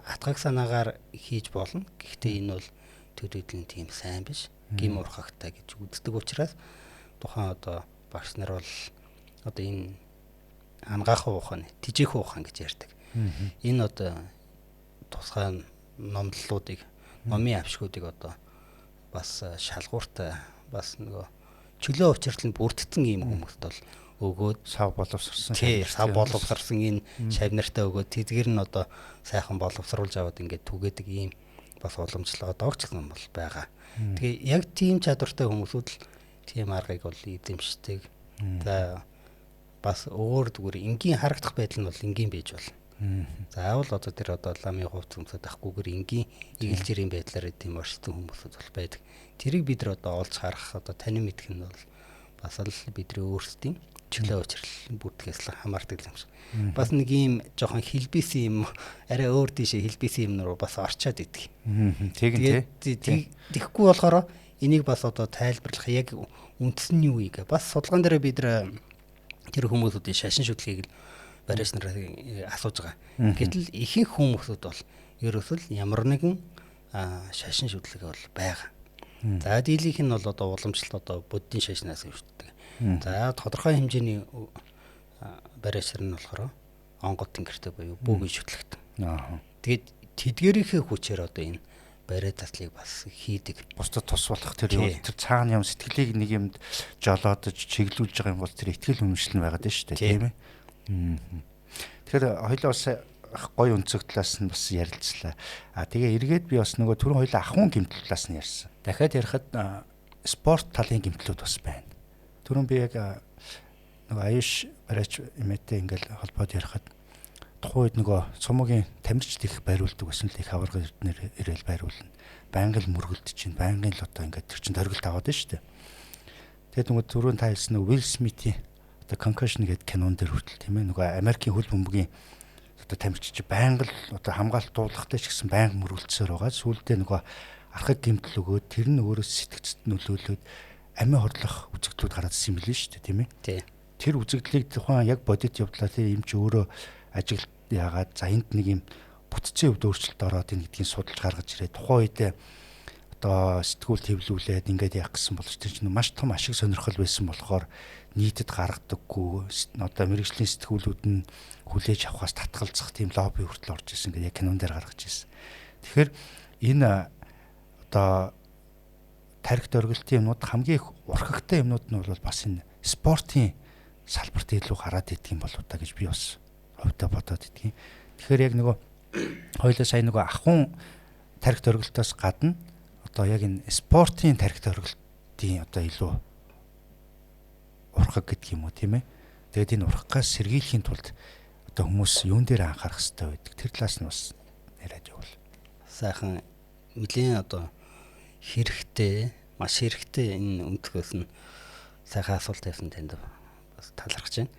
Атгаг санаагаар хийж болно. Гэхдээ энэ бол төдийдэн тийм сайн биш. Гим урхагтай гэж үздэг учраас тухайн одоо багш нар бол одоо энэ ангаахан ухаан, тижээх ухаан гэж ярьдаг. Энэ одоо тусгай номлолуудыг, номын авшгуудыг одоо бас шалгууртай бас нөгөө чөлөө учирланд бүрдсэн ийм хүмүүст бол өгөөд сав боловсрсан. Тий, сав боловсрсан энэ шавнартай өгөөд тэдгэр нь одоо сайхан боловсруулж аваад ингээд түгээдэг ийм бас уламжлал одоо ч гэсэн бол байгаа. Тэгээ яг тийм чадвартай хүмүүсүүд л тийм аргыг бол эзэмшдэг. За бас өөр зүгээр энгийн харагдах байдал нь бол энгийн байж болно. Заавал одоо тэр одоо ламын хувцас өмсөд авахгүйгээр энгийн эгэлжирийн байдлаар тийм оршсон хүмүүсүүд бол байдаг. Тэрийг бид нар одоо олж харах одоо танин мэдэх нь бол бас л бидний өөрсдийн чөлөө учрал бүртгэс л хамаардаг юм шиг. Бас нэг ийм жоохон хэлбэсэн юм арай өөр тийшээ хэлбэсэн юм руу бас орчоод идэг. Тэг. Тэгэхгүй болохоор энийг бас одоо тайлбарлах яг үндэс нь юу вэ гэ. Бас судалгаан дээр бид тэр хүмүүсүүдийн шашин шүтлгийг барьж нарыг асууж байгаа. Гэтэл ихэнх хүмүүсүүд бол ерөөсөл ямар нэгэн шашин шүтлэг бол байгаа. За дийлийнх нь бол одоо уламжлалт одоо буддийн шашнаас өвчтдөг. За тодорхой хэмжээний барьж нар нь болохоор онгод тэнгэртэй буюу бөөгийн шүтлэгт. Тэгээд тэдгэрийнхээ хүчээр одоо энэ бариа таслыг бас хийдэг. Бусдад тус болох тэр цаана юм сэтгэлийг нэг юмд жолоодож чиглүүлж байгаа юм бол тэр ихтгэл үнэмшил нь байгаад байна шүү дээ, тийм ээ. Тэгэхээр хоёлаа бас гоё өнцөг талаас нь бас ярилцлаа. Тэгээ эргээд би бас нөгөө түрүүн хоёлаа ахуйн гэмтэл талаас нь ярьсан. Дахиад ярихад спорт талын гэмтлүүд бас байна. Түрүүн би яг нөгөө аюуш бариач эмээтэй ингээл холбоод ярихад тухайн үед нөгөө цомогийн тамирчид их байруулдаг гэсэн л их аварга эрдэнэр ирээл байруулна. Байнгын мөргөлдөж чинь, байнгын л одоо ингээд тэр чинь дөргөлт аваад байна шүү дээ. Тэгээд нөгөө түрүүн та хэлсэн нөгөө Will Smith-ийн одоо Concussion гэдэг кинон дээр хүртэл тийм ээ нөгөө Америкийн хөл бөмбөгийн одоо тамирчид байнгын л одоо хамгаалалт дуулахтай ч гэсэн байнга мөргөлдсөөр байгаа. Сүүлдээ нөгөө архаг гэмтэл өгөөд тэр нь өөрөө сэтгцэд нөлөөлөөд амиа хорлох үзэгдлүүд гараадсан юм билээ шүү дээ, тийм ээ. Тэр үзэгдлийг тухайн яг бодит явдлаа тийм юм чи өөрөө ажиглалт яагаад за энд нэг юм бүтцийн хувьд өөрчлөлт ороод ийн гэдгийг судалж гаргаж ирээ. Тухайн үед одоо сэтгүүл төвлүүлээд ингээд яах гэсэн болж тэр чинь маш том ашиг сонирхол байсан болохоор нийтэд гаргадаггүй одоо мэрэгжлийн сэтгүүлүүд нь хүлээж авахаас татгалзах тийм лобби хүртэл орж ирсэн гэдэг яг кинон дээр гаргаж ирсэн. Тэгэхээр энэ одоо тархит оргилтын юмнууд хамгийн их урхагтай юмнууд нь бол бас энэ спортын салбарт илүү гараад идэх юм болов уу та гэж би бас хувьдаа бодоод идэх. Тэгэхээр яг нөгөө хоёлаа сая нөгөө ахуйн тархит оргилтоос гадна одоо яг энэ спортын тархит оргилтын одоо илүү урхаг гэдэг юм уу тийм ээ. Тэгээд энэ урхагаас сэргийлэхийн тулд одоо хүмүүс юун дээр анхаарах хэрэгтэй байдаг. Тэр талаас нь бас яриад явуул. Сайхан нэлийн одоо хэрэгтэй, маш хэрэгтэй энэ өнцгөөс нь сайхан асуулт тавьсан танд бас талархаж байна.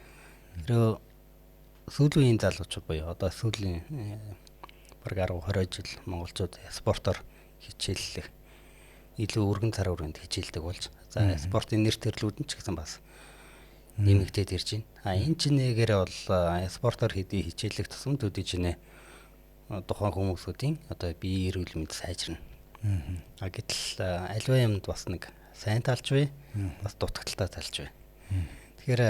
Тэр сүүлийн залуучууд буюу одоо сүүлийн бараг 10-20 жил монголчууд спортоор хичээллэх илүү өргөн цар хүрээнд хичээлдэг болж за спортын нэр төрлүүд нь ч гэсэн бас нэмэгдээд ирж байна. Энэ ч нэгээр бол спортоор хийдэг хичээллэх тусламжуудын чинь тухайн хүмүүсүүдийн одоо бие эрүүл мэнд сайжирна. Гэтэл альва юмд бас нэг сайн талж бай, бас дутагдaltaй талж бай. Тэгэхээр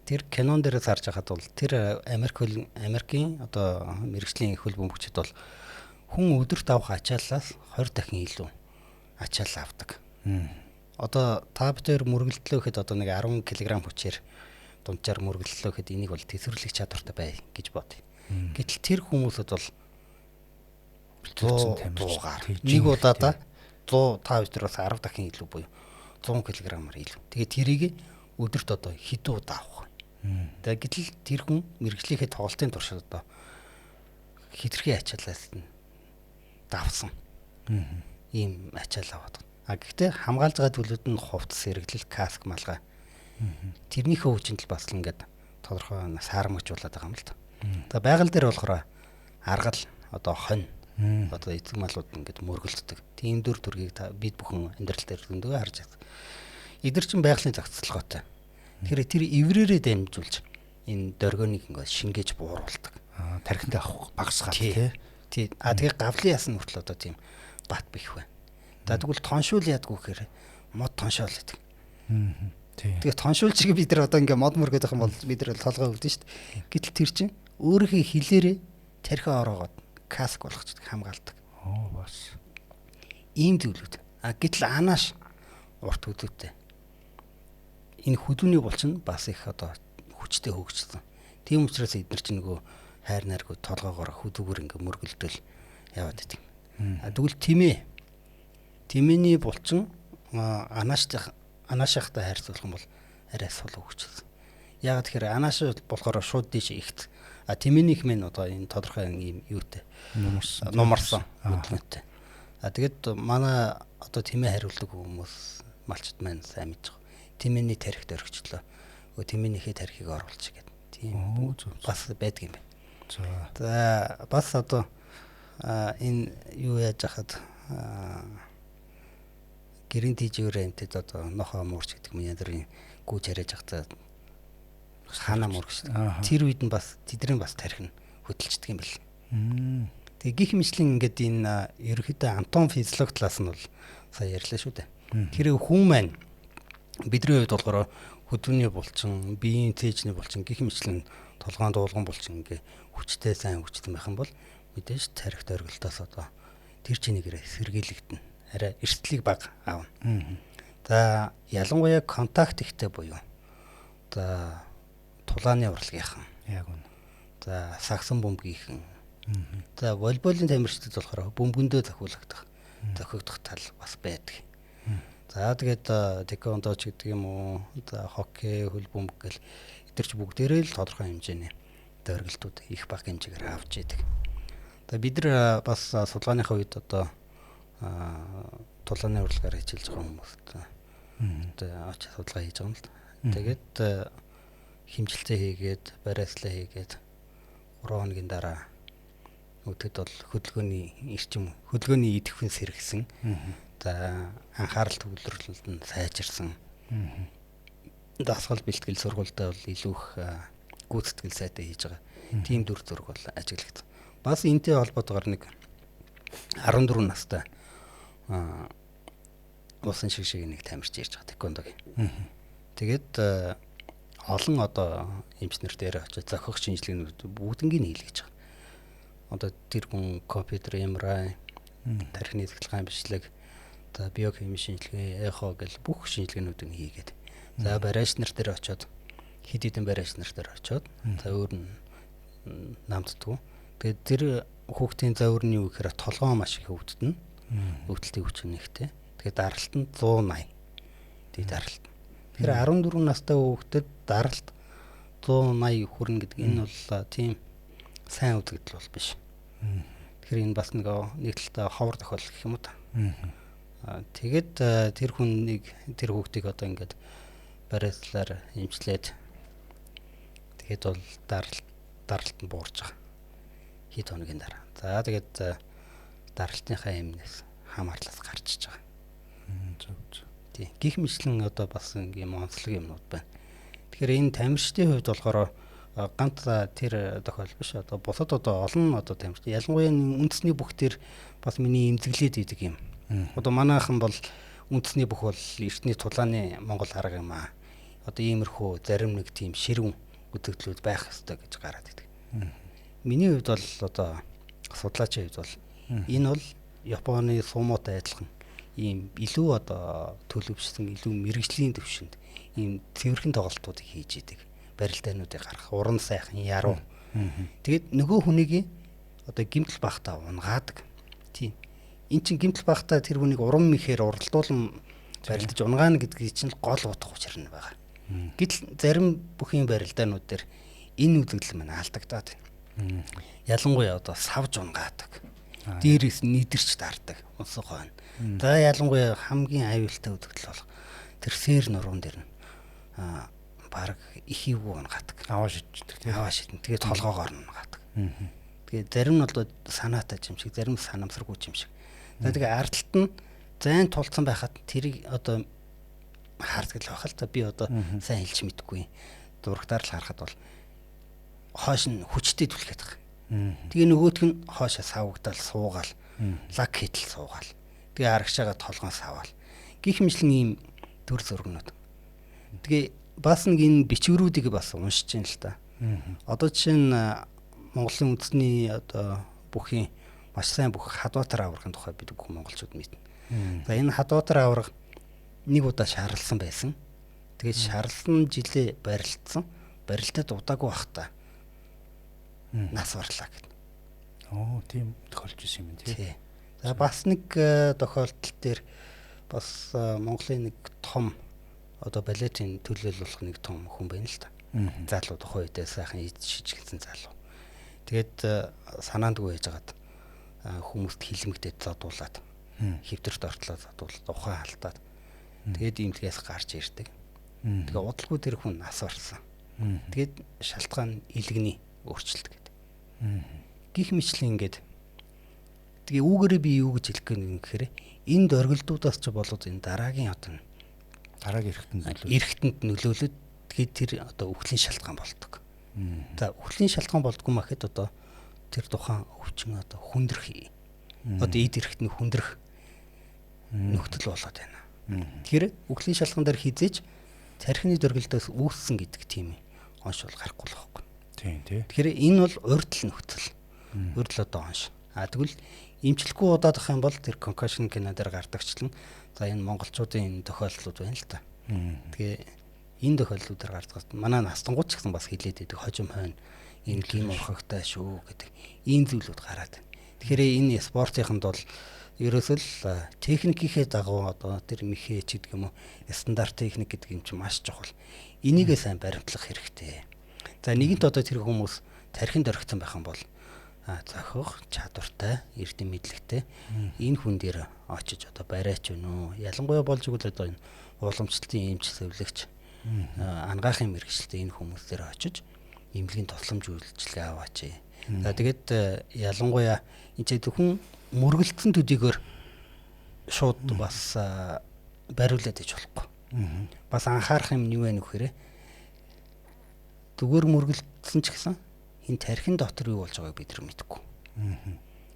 тэр кинон дээрээс харж байхад бол тэр Америкийн одоо мэрэгжлийн хөл бөмбөгчд бол хүн өдөрт авах ачааллаас 20 дахин илүү ачаалал авдаг. Одоо та бүхэн мөргөлдлөөхэд одоо нэг 10 кг хүчээр дунджаар мөргөлдлөөхэд энийг бол тэсвэрлэх чадвартай бай гэж бод. Гэтэл тэр хүмүүсд бол 100 нэг удаадаа 100 та бүхнээс 10 дахин илүү буюу 100 кг-аар илүү. Тэгээд тэрийг өдөрт одоо хэдэн удаа авах. Тэгээд гэтэл тэр хүн мэрэгжлийнхээ тоглолтын туршид одоо хитрхи ачаалаас нь давсан. Ийм ачаал аваад. Гэхдээ хамгаалж байгаа төлөвд нь хувцас сэргэлэл каск малгай. Тэрнийхээ хүчинтэл бас л ингээд тодорхой саармагжуулаад байгаа юм л та. За байгаль дээр болохоор аргал одоо хонь одоо эцэг малууд ингээд мөргөлддөг. Тийм дүр төргийг бид бүхэн амьдрал дээр зөндөө харж байгаа. Эдгээр чинь байгалийн зохицолгоотой. Тэгэхээр тэр эврээрээ дамжуулж энэ дөргөөнийг ингээд шингээж бууруулдаг. Тархинд авах багасгаад тий. Тэгээ гавлын ясны хүртэл одоо тийм бат бих байна. За тэгвэл тоншуул яадгүй гэхээр мод тоншоол гэдэг. Тэгээ тоншуул чиг бид нар одоо ингээд мод мөргөд байх юм бол бид нар толгой өвдөн шүү дээ. Гэтэл тэр чинь өөрийнхөө хилээрээ тархиа ороогоод каск болгочдөг хамгаалдаг. Бас ийм зүйлүүд. Гэтэл анааш урт хөдөөтэй. Энэ хөдөөний булчин бас их одоо хүчтэй хөгжсөн. Тийм учраас эдгээр чинь нөгөө хайр найргүй толгоогоор хөдөөгээр ингээ мөргөлдөл яваад идэг. Тэгвэл тэмээний булчин анаашихтай хайрцуулах юм бол арай сул хөгжсөн. Яг тэгэхээр анааш болохоор шууд дээш ихт. Тэмээнийх минь одоо энэ тодорхой юм юутэй нумарсан хөдөлгөөнтэй. Тэгээд манай одоо тэмээ хариулдаг хүмүүс малчд маань сайн мэдж байгаа. Тэмээний тархит өргөжлөө. Тэмээнийхээ тархийг оруулж гэдэг. Тийм бас байдаг юм байна. За бас одоо энэ юу яаж хахад гэрийн тийжээр амтд одоо нохоо муурч гэдэг юм яндрын гүйж яриаж байгаа хаана муурч. Тэр үед нь бас тэдний бас тарих нь хөдөлждөг юм бэл. Тэгээ гих мэтлэн ингээд энэ ерөөхдөө антон физиолог талаас нь бол сая ярьлаа шүү дээ. Тэр хүн маань бидний хувьд болохоор хөдөлгөөний булчин, биеийн тээжний булчин гих мэтлэн толгоон дуулган булчин ингээ хүчтэй сайн хүчтэй байх юм бол мэдээж тарих тойрголтоос одоо тэр чинийгээрээ сэргийлэгдэнэ. Арай эрсдлийг бага аавна. За ялангуяа контакт ихтэй буюу за тулааны урлагийнхан. Яг үнэ. За сагсан бөмбөгийнхэн. За волейболын тамирчид болохоор бөмбөгөндөө зохиогдох тал бас байдаг. За тэгээд тэквондоч гэдэг юм уу, за хоккей, хөл бөмбөг гэл эдгэрч бүгдээрээ л тодорхой хэмжээний тойрголтууд их бага хэмжээгээр авч идэг. За бид нар бас судалгааныхаа үед одоо тулааны урлагаар хичээлж байгаа хүмүүст одоо очиж судалгаа хийж байгаа юм л да. Тэгээд хэмжилтээ хийгээд, барайслаа хийгээд 3 хоногийн дараа өдөрт бол хөдөлгөөний идэвхэн сэргсэн. За анхаарал төвлөрөлд нь сайжирсан. Дасгал бэлтгэл сургуультай бол илүү их гүйцэтгэл сайтай хийж байгаа. Тим дүр зураг бол ажиглагдсан. Бас энэтэй холбоотойгоор нэг 14 настай усан шиг нэг тамирч ярьж байгаа тэквондогийн. Тэгээд олон одоо инженер дээр очиж зохиох шинжилгээнүүд бүгднийг хийлгэж байгаа. Одоо тэр хүн компьютер, MRI, тархины цэцлэгийн бичлэг, за биохими шинжилгээ, эхо гэл бүх шинжилгээнүүдийг хийгээд. За барайч нар дээр очиод хэд хэдэн барайч нар дээр очиод за өөр нь намддгүү. Тэгээд тэр хүүхдийн за өөр нь юу гэхээр толгоо маш их өвддөн. Өвдөлтийн хүч нэгтэй. Тэгээд даралт нь 180. Тэгээд даралт. Тэгэхээр 14 настай хүүхдэд даралт 180 хүрнэ гэдэг энэ бол тийм сайн үзэгдэл бол биш. Тэгэхээр энэ бас нэг талдаа ховор тохиолдол гэх юм уу та. Тэгээд тэр хүүхдийг одоо ингээд барайслаар эмчлээд тэгээд бол даралт нь буурч байгаа. Хэд хоногийн дараа. За тэгээд даралтынхаа эмнээс хамаарлаас гарчиж байгаа. Тийм. Гих мэтлэн одоо бас ингээм онцлог юмнууд байна. Тэгэхээр энэ тамирчдын хувьд болохоор ганц тэр тохиол биш. Одоо бусад одоо олон одоо тамирчид ялангуяа үндэсний бүх төр бас миний эмзэглээд идэг юм. Одоо манайхан бол үндэсний бүх бол эртний тулааны Монгол арга юм аа. Одоо иймэрхүү зарим нэг тийм ширүүн үзэгдлүүд байх ёстой гэж гараад идэг. Миний хувьд бол одоо судлаачийн хувьд бол энэ бол Японы сумотой адилхан ийм илүү одоо төлөвшсөн илүү мэрэгжлийн төвшөнд ийм цэвэрхэн тоглолтуудыг хийж идэг. Барилдаануудыг гаргах, уран сайхан яруу. Тэгээд нөгөө хүнийг одоо гимтэл багтаа унгаадаг. Тийм. Эн чинь гимтэл багтаа тэр хүнийг уран мэхээр уралдуулан барилдаж унгаана гэдгийг чинь гол утга учир нь байгаа. Гэтэл зарим бүхий барилдаанууд дээр энэ үзэгдэл маань алдагдаад байна. Ялангуяа одоо савж унгаадаг. Дээрээс нийдэрч даардаг. Унсан хойно. За ялангуяа хамгийн аюултай үзэгдэл болох тэр сэр нуруунд дэр нь баг ихийгүү унгаадаг. Аваа шиддэг тийм. Аваа шидэн. Тэгээд толгоогоор нь унгаадаг. Тэгээд зарим нь бол санаатай юм шиг, зарим санамсаргүй юм шиг. Тэгээд ардталт нь зайн тулцсан байхад тэрийг одоо хаардаг л байх л та. Би одоо сайн хэлж мэдэхгүй. Зурагтаар л харахад бол хоош нь хүчтэй түлхээд байгаа. Тэгээ нөгөөх нь хоошоо савгдаал суугаал, лаг хийтэл суугаал. Тэгээ арагшаага толгоон саваал. Гих мэтлэн ийм төр зургнууд. Тэгээ бас нэг энэ бичвэрүүдийг бас уншиж байна л та. Одоо жишээ нь Монголын үндэсний одоо бүхий маш сайн бүх хадватар аврагын тухай бид бүх монголчууд мэднэ. За энэ хадватар авраг нэг удаа шаарлсан байсан. Тэгээд шаарлсан жилээ барилдсан. Барилдад удаагүй бахта нас барлаа гэдэг. Оо, тийм тохиолж ирсэн юм тий. За бас нэг тохиолдол дээр бас Монголын нэг том одоо балетын төлөөлөх нэг том хүн байна л та. Залуу тухайн үедээ сайхан шижгэлсэн залуу. Тэгээд санаандгүй байжгаад хүмүүст хилмигдээд задуулаад хэвтэрт ортлоо задуулаад ухаан алдаад тэгээд имлгээс гарч ирдэг. Тэгээ удалгүй тэр хүн нас барсан. Тэгээд шалтгаан илгэний өөрчлөлт гэдэг. Гих мэтлэн ингээд Тэгээ үүгээрээ би юу гэж хэлэх гээд гэхээр энэ дөргөлдүүдээс ч болоод энэ дараагийн одоо эргэтэнд нөлөөлөд тэгээд тэр одоо өвхлийн шалтгаан болдог. За өвхлийн шалтгаан болдгоо мэхэд одоо тэр тухайн өвчин одоо хүндрэх одоо эд эргэтний хүндрэх нөхцөл болоод байна. Тэгэхээр өвхлийн шалтгаан дээр хизээж тархины дөргөлдөөс үүссэн гэдэг тийм онш бол гарахгүй л байхгүй. Тийм тий. Тэгэхээр энэ бол урьдл нөхцөл. Урьдл одоо онш. Тэгвэл эмчлэхгүй удаадах юм бол тэр concussion кино дээр гардагчлан за энэ монголчуудын энэ тохиолдлууд байна л та. Тэгээ энэ тохиолдлуудаар гардаг. Манай настангууд ч гэсэн бас хилээд байдаг хожим хойно энэ гим урхагтай шүү гэдэг ийм зүйлүүд гараад байна. Тэгэхээр энэ спортынханд бол ерөөсөө л техникийнхээ дагуу одоо тэр мэхээ ч гэдэг юм уу стандарт техник гэдэг юм чинь маш чухал. Энийгээ сайн баримтлах хэрэгтэй. За нэгэнт одоо тэр хүмүүс тархинд орхисон байх юм бол зохих чадвартай, эрдэм мэдлэгтэй энэ хүн дээр очиж одоо барайч өнөө. Ялангуяа болж игэл одоо энэ уламжлалтын эмч зөвлөгч ангаахын мэргэжилтэй энэ хүмүүс дээр очиж эмнэлгийн тусламж үйлчилгээ аваач. За тэгээд ялангуяа энэ ч зөвхөн мөргөлдсөн төдийгөр шууд бас бариулаад иж болохгүй. Бас анхаарах юм юу вэ нөхөрэ? Зүгээр мөргөлдсөн ч гэсэн энэ тархин дотор юу болж байгааг бид нар мэдэхгүй.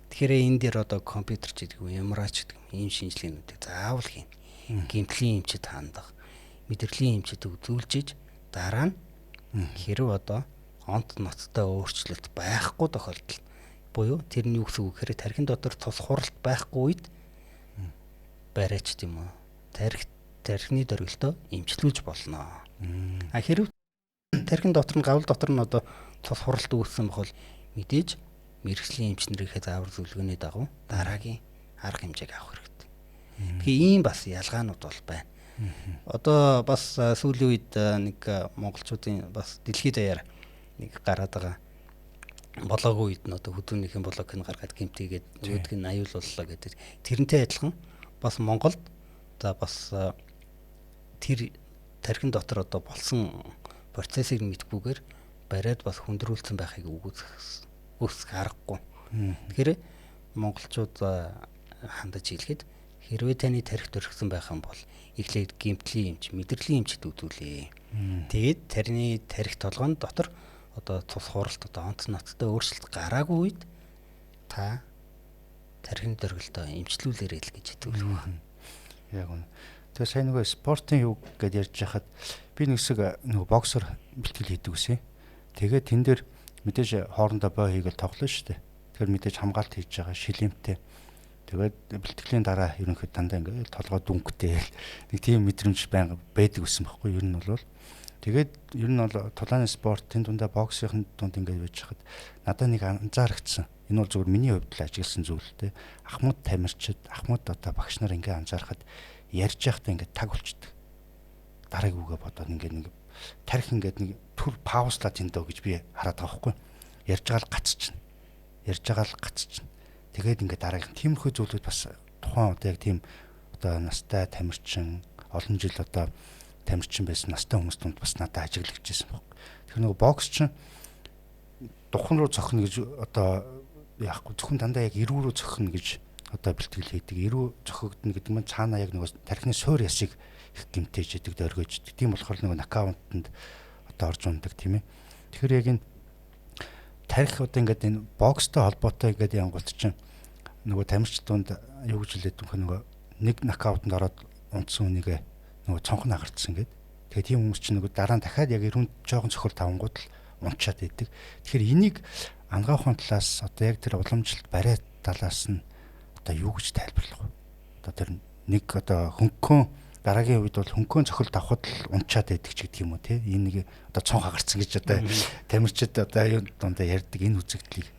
Тэгэхээр энэ дээр одоо компьютер ч гэдэг юм, MRI ч гэдэг юм, ийм шинжилгээнүүдийг заавал хийн. Гэмтлийн эмчэд хандах, мэдрэлийн эмчэд үзүүлжиж дараа нь хэрв одоо онц ноцтой өөрчлөлт байхгүй тохиолдолд буюу тэрний юу гэсэн үг гэхээр тархин дотор цус хуралт байхгүй үед барайч тийм үү тархины дөргөлтөө эмчлүүлж болно. Хэрв тархин дотор нь гавл дотор нь одоо цус хуралт үүссэн бол мэдээж мэргэжлийн эмч нарынхээ заавар зөвлөгөөний дагуу дараагийн арга хэмжээг авах хэрэгтэй. Тэгэхээр ийм бас ялгаанууд бол байна. Одоо бас сүүлийн үед нэг монголчуудын бас дэлхийд даяар нэг гараад байгаа болоогүй үед нь одоо хөдөлгөөнийхэн блог нь гаргаад гэмтээгээд нөгөөдг нь аюуллууллаа гэдэг. Тэрнтэй адилхан бас Монголд за бас тэр тархин дотор одоо болсон процессыг мэдхгүйгээр бариад бас хүндрүүлсэн байхыг үүсэх аргагүй. Тэгэхээр монголчууд хандаж хэлэхэд хэрвээ таны тархит өргсөн байх юм бол эхлээд гэмтлийн эмч, мэдрэлийн эмчд үзүүлээ. Тэгээд тархины тархи толгойн дотор одоо цус хуралт одоо онц ноцтой өөрчлөлт гараагүй үед та тархины дөргөлтөө эмчлүүлээрэй л гэж хэлдэг байна. Яг үнэ. Тэгээ сайн нөгөө спортын юу гэдээ ярьж байхад би нэгсэг нөгөө боксер бэлтгэл хийдэг үсэ. Тэгээд тэн дээр мэдээж хоорондоо бой хийгээл тоглоно шүү дээ. Тэгэхээр мэдээж хамгаалт хийж байгаа шилэмтэй. Тэгээд бэлтгэлийн дараа ерөнхийдөө дандаа ингээд толгой дүнхтэй нэг тийм мэдрэмж байдаг үсэн байхгүй юу? Ер нь бол тэгээд ер нь бол тулааны спортын дундаа боксийн дунд ингээд байж хахад надад нэг анзаарчихсан. Энэ бол зөвхөн миний хувьд л ажигласан зүйл те. Ахмад тамирчид, ахмад одоо багш нар ингээд анзаархад ярьж байхдаа ингээд таг болчдөг. Дараагийн үгээ бодоод ингээд нэг тарих ингээд нэг түр паузлаад энэ дөө гэж би хараад байгаа байхгүй. Ярьж байгаа л гацчихна. Ярьж байгаа л гацчихна. Тэгээд ингээд дараагийн тиймэрхүү зүйлүүд бас тухайн одоо яг тийм одоо настай тамирчин олон жил одоо тамирчин байсан настай хүмүүс тунд бас надад ажиглаж ирсэн баг. Тэгэхээр нөгөө бокс чинь духан руу цохно гэж одоо яахгүй зөвхөн дандаа яг эрүү рүү цохно гэж одоо бэлтгэл хийдэг. Эрүү цохигдно гэдэг нь цаана яг нөгөө тархины суур ясыг их гэмтээж идэг, дөргиж идэг. Тийм болохоор нөгөө нокаунтанд одоо орж ундаг тийм ээ. Тэгэхээр яг энэ тарих одоо ингээд энэ бокстой холбоотой ингээд янгуут чинь нөгөө тамирч дунд юу гэж хэлээд юм нөгөө нэг нокаутанд ороод унтсан хүнийгээ нөгөө цонхон агартсан гэдэг. Тэгээ тийм хүмүүс чинь нөгөө дараа нь дахиад яг эрүүнд жоохон цохол тавангууд л унчаад идэг. Тэгэхээр энийг ангаахын талаас одоо яг тэр уламжлалт барай талаас нь одоо юу гэж тайлбарлах вэ? Одоо тэр нэг одоо хөнгөн дараагийн үед бол хөнгөн цохол давхад л унчаад байдаг ч гэдэг юм уу те. Энэ нэг одоо цонх агарцсан гэж одоо тамирчид одоо юу дундаа ярьдаг энэ үзэгдлийг.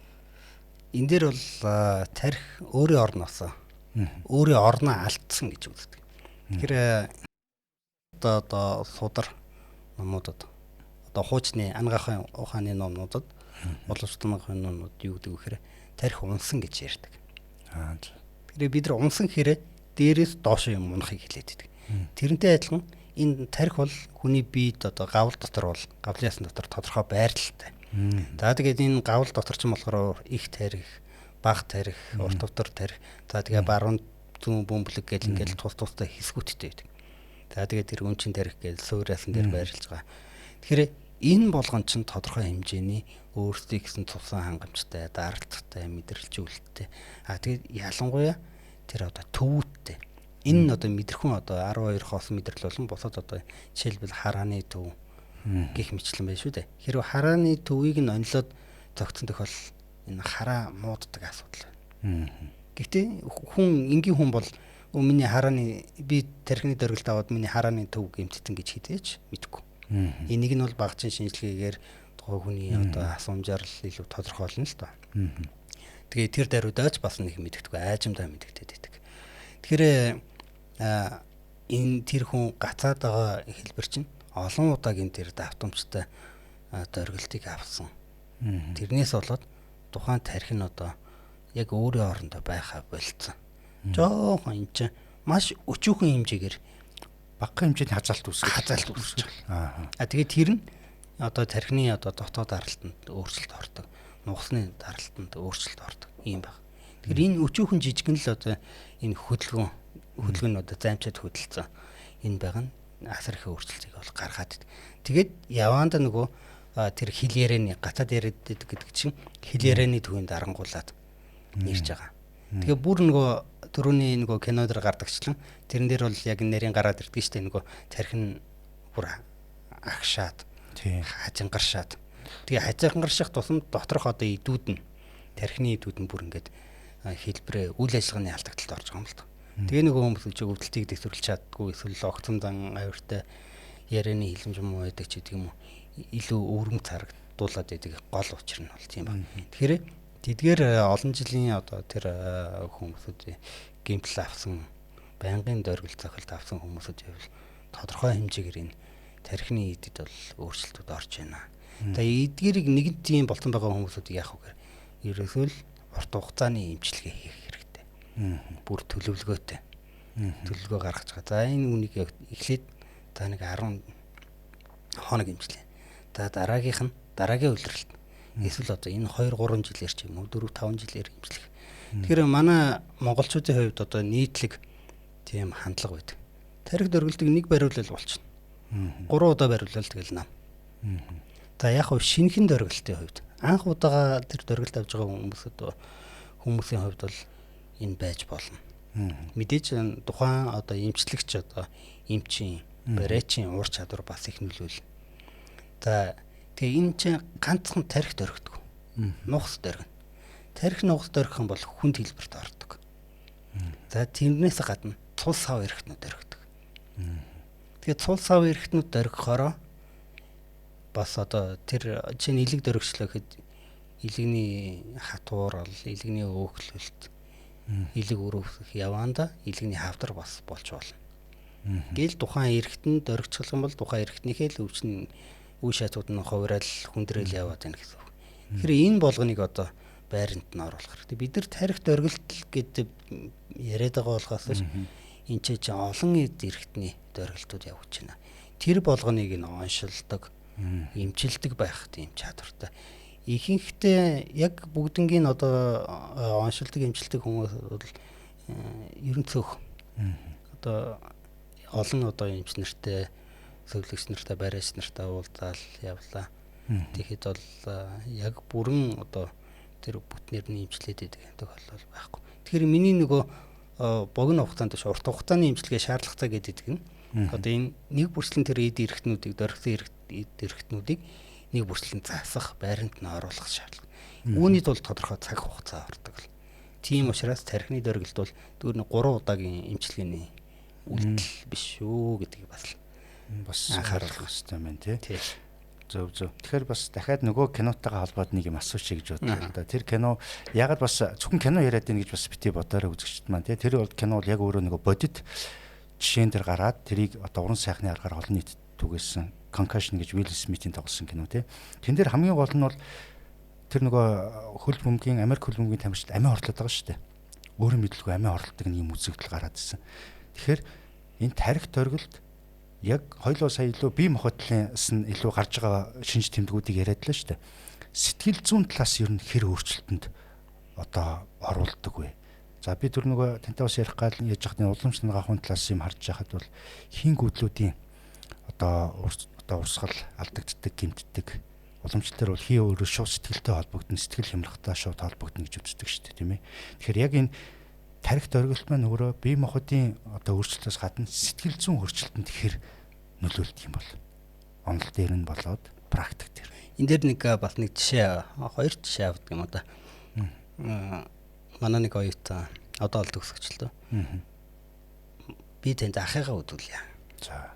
Энэ дээр бол тарих өөрийн орноос өөрийн орноо алдсан гэж үздэг. Тэгэхээр одоо судар номнуудад одоо хуучны ангаахын ухааны номнуудад боловсруулалтын номнууд юу гэдэг вэ гэхээр тарих унсан гэж ярьдаг. Тэгэхээр бид нар унсан гэхээр дээрээс доош юм унахыг хэлээд байдаг. Тэрнтэй адилхан энэ тарих бол хүний биед одоо гавл дотор бол гавлын ясан дотор тодорхой байрлалтай. За тэгээд энэ гавл дотор ч юм болохоор их тарих баг тарих, урт утар тарих. За тэгээ баруун зүүн бөмбөлөг гэл ингээл тус тустай хэсгүүдтэй байдаг. За тэгээ тэр өнчин тарих гэл суурьяасан дээр байрлаж байгаа. Тэгэхээр энэ болгон чинь тодорхой хэмжээний өөрсдийн гэсэн цусан хангамжтай, даралттай, мэдрэлжүүлэлттэй. Тэгээд ялангуяа тэр одоо төвүүдтэй. Энэ нь одоо мэдрэхүүн одоо 12 хоос мэдрэл болон бусад одоо жишээлбэл харааны төв гэх мэтлэн байна шүү дээ. Хэрвээ харааны төвийг нь онлоод зогцсон тохиол энэ хараа мууддаг асуудал байна. Гэхдээ энгийн хүн бол миний харааны би тархины дөргөлт аваад миний харааны төв гэмтсэн гэж хэдэж мэдэхгүй. Энийг нь бол багцын шинжилгээгээр тухайн хүний одоо асуумжаар л илүү тодорхойлно л доо. Тэгээ тэр даруйдаач бас нэг мэддэхгүй айжимдаа мэддэхэд байдаг. Тэгэхээр энэ тэр хүн гацаад байгаа хэлбэр чинь олон удаагийн тэр давтамжтай дөргөлтийг авсан. Тэрнээс болоод тухайн тархи нь одоо яг өөрийн орондоо байхаа болцсон. Жохон энэ чинь маш өчүүхэн хэмжээгээр бага хэмжээний хазаалт үүсгэж байгаа. Тэгээд тэр нь одоо тархины одоо дотоод даралтанд өөрчлөлт ордог. Нугасны даралтанд өөрчлөлт ордог юм байна. Тэгэхээр энэ өчүүхэн жижигэн л одоо энэ хөдөлгөөн одоо займчаад хөдөлсөн энэ байгаа нь асар их өөрчлөлтийг бол гаргаад. Тэгээд яваанда нөгөө тэр хил ярианы гацаад яриад гэдэг чинь хил ярианы төвийн дарангуулад нэрж байгаа. Тэгээ бүр нөгөө түрүүний нөгөө кино дээр гардагчлан тэрэн дээр бол яг нэрийн гараад ирдэг шүү дээ нөгөө тархин бүр агшаад хажингаршаад. Тэгээ хажингарших тусам доторх одоо идүүд нь тархины идүүд нь бүр ингээд хэлбэрээ үйл ажиллагааны алдагдлалд орж байгаа юм л та. Тэгээ нөгөө хүмүүс өвдөлтийг дэвсгэрүүлж чаддгүй эсвэл огцомдан авиртай ярианы хилэмж муу байдаг ч гэдэг юм уу илүү өвөрмөц харагдуулаад байдаг гол учир нь бол тийм ба. Тэгэхээр тэдгээр олон жилийн одоо тэр хүмүүсүүд гэмтэл авсан байнгын дөргөл цохилт авсан хүмүүсүүд явал тодорхой хэмжээгээр энэ тархины идэд бол өөрчлөлтүүд орж байна. Тэгээ эдгээрийг нэгэн тийм болцсон байгаа хүмүүсүүд яах вэ гэхээр ерөөсөө л урт хугацааны эмчилгээ хийх хэрэгтэй. Бүр төлөвлөгөөтэй. Төлөвлөгөө гаргаж байгаа. За энэ үнийг эхлээд за нэг 10 хоног эмчилээ. За дараагийн улиралт эсвэл одоо энэ 2-3 жилээр ч юм уу 4-5 жилээр эмчлэх. Тэгэхээр манай монголчуудын хувьд одоо нийтлэг тийм хандлага байдаг. Тархи дөргөлтийг нэг бариулал болчихно. 3 удаа бариулал тэгэл нам. За яг хөө шинэхэн дөргөлтийн хувьд анх удаага тэр дөргөлт авж байгаа хүмүүсийн хувьд бол энэ байж болно. Мэдээж тухайн одоо эмчлэгч одоо эмчийн бариачийн ур чадвар бас их нөлөөлнө. За тэгээ энэ чинь ганцхан тархи дөргөдөг. Нухас дөргөн. Тархи нухас дөргөх юм бол хүнд хэлбэрт ордог. За тэрнээс гадна цул сав эрхтнүүд дөргөдөг. Тэгээ цул сав эрхтнүүд дөргөхөөрөө бас одоо тэр чинь илэг дөргөчлөхэд илэгний хатуур бол илэгний өөхлөлт илэг өрөвсөх яваанда илэгний хавдар бас болж болно. Гэл тухайн эрхтэн дөргөчлөх юм бол тухайн эрхтнийхээ л өвчин үе шатууд нь хувирал хүндрэл яваад байна гэсэн үг. Тэгэхээр энэ болгоныг одоо байранд нь оруулах хэрэгтэй. Бид нар тархи дөргөлт гэдэг яриад байгаа болохоос энэ ч олон эрхтний дөргөлтүүд явж байна. Тэр болгоныг нь оншилдог, эмчилдэг байх тийм чадвартай. Ихэнхдээ яг бүгднгийн одоо оншилдог, эмчилдэг хүмүүс бол ерөн цөөх. Одоо олон одоо эмч нартай, зөвлөгч нартай, бариач нартай уулзаал явлаа. Тэгэхэд бол яг бүрэн одоо тэр бүтнээр нь эмчлээд байдаг тохиолдол байхгүй. Тэгэхээр миний нөгөө богино хугацаанд биш урт хугацааны эмчилгээ шаардлагатай гэдэг нь одоо энэ нэг бүрчлэн тэр эд эрхтнүүдийг дөргсөн эд эрхтнүүдийг нэг бүрчлэн засах, байранд нь оруулах шаардлага. Үүний тулд тодорхой цаг хугацаа ордог. Тийм учраас тархины дөргөлт бол дүүр нь 3 удаагийн эмчилгээний үйлдэл биш шүү гэдгийг бас анхаарах хэрэгтэй байна тий. Зөв. Тэгэхээр бас дахиад нөгөө кинотойгоо холбоод нэг юм асуучих гэж бодлоо да. Тэр кино ягаад бас зөвхөн кино яриад байна гэж бас бити бодоорой үзэгчд маань тий. Тэр бол кино бол яг өөрөө нөгөө бодит жишээн дээр гараад тэрийг одоо уран сайхны аргаар олон нийтэд түгээсэн Concussion гэж Will Smith-ийн тоглосон кино тий. Тэн дээр хамгийн гол нь бол тэр нөгөө хөл бөмбөгийн Америк хөл бөмбөгийн тамирчид амиа хорлоод байгаа шүү дээ. Өөрөө мэдлгүй амиа хорлдог нэг юм үзэгдэл гараад ирсэн. Тэгэхээр энэ тархи дөргөлт яг хоёулаа сая илүү бие махбодлоос нь илүү гарч байгаа шинж тэмдгүүдийг яриад л шүү дээ. Сэтгэл зүйн талаас ер нь хэр өөрчлөлтөнд одоо оруулдаг вэ? За би түр нөгөө тантай бас ярих гал яаж яхад уламжлалт гахуун талаас юм харж байхад бол хингүүдлүүдийн одоо урсгал алдагддаг, гэмтдэг уламжлалтаар бол хий өөрөө шууд сэтгэлтэй холбогдно, сэтгэл хямрахтай шууд холбогдно гэж үздэг шүү дээ, тийм ээ. Тэгэхээр яг энэ тархит оргилт маань өөрөө бие махбодын одоо өөрчлөлтөөс гадна сэтгэл зүйн өөрчлөлтөнд ихэр нөлөөлдөг юм бол онол дээр нь болоод практик дээр. Энэ дээр нэг бас нэг жишээ, хоёр жишээ авдаг юм одоо. Манай нэг оюутан одоо л төгсгч л дөө. Би тэнд ахыгаа үдүүлье. За.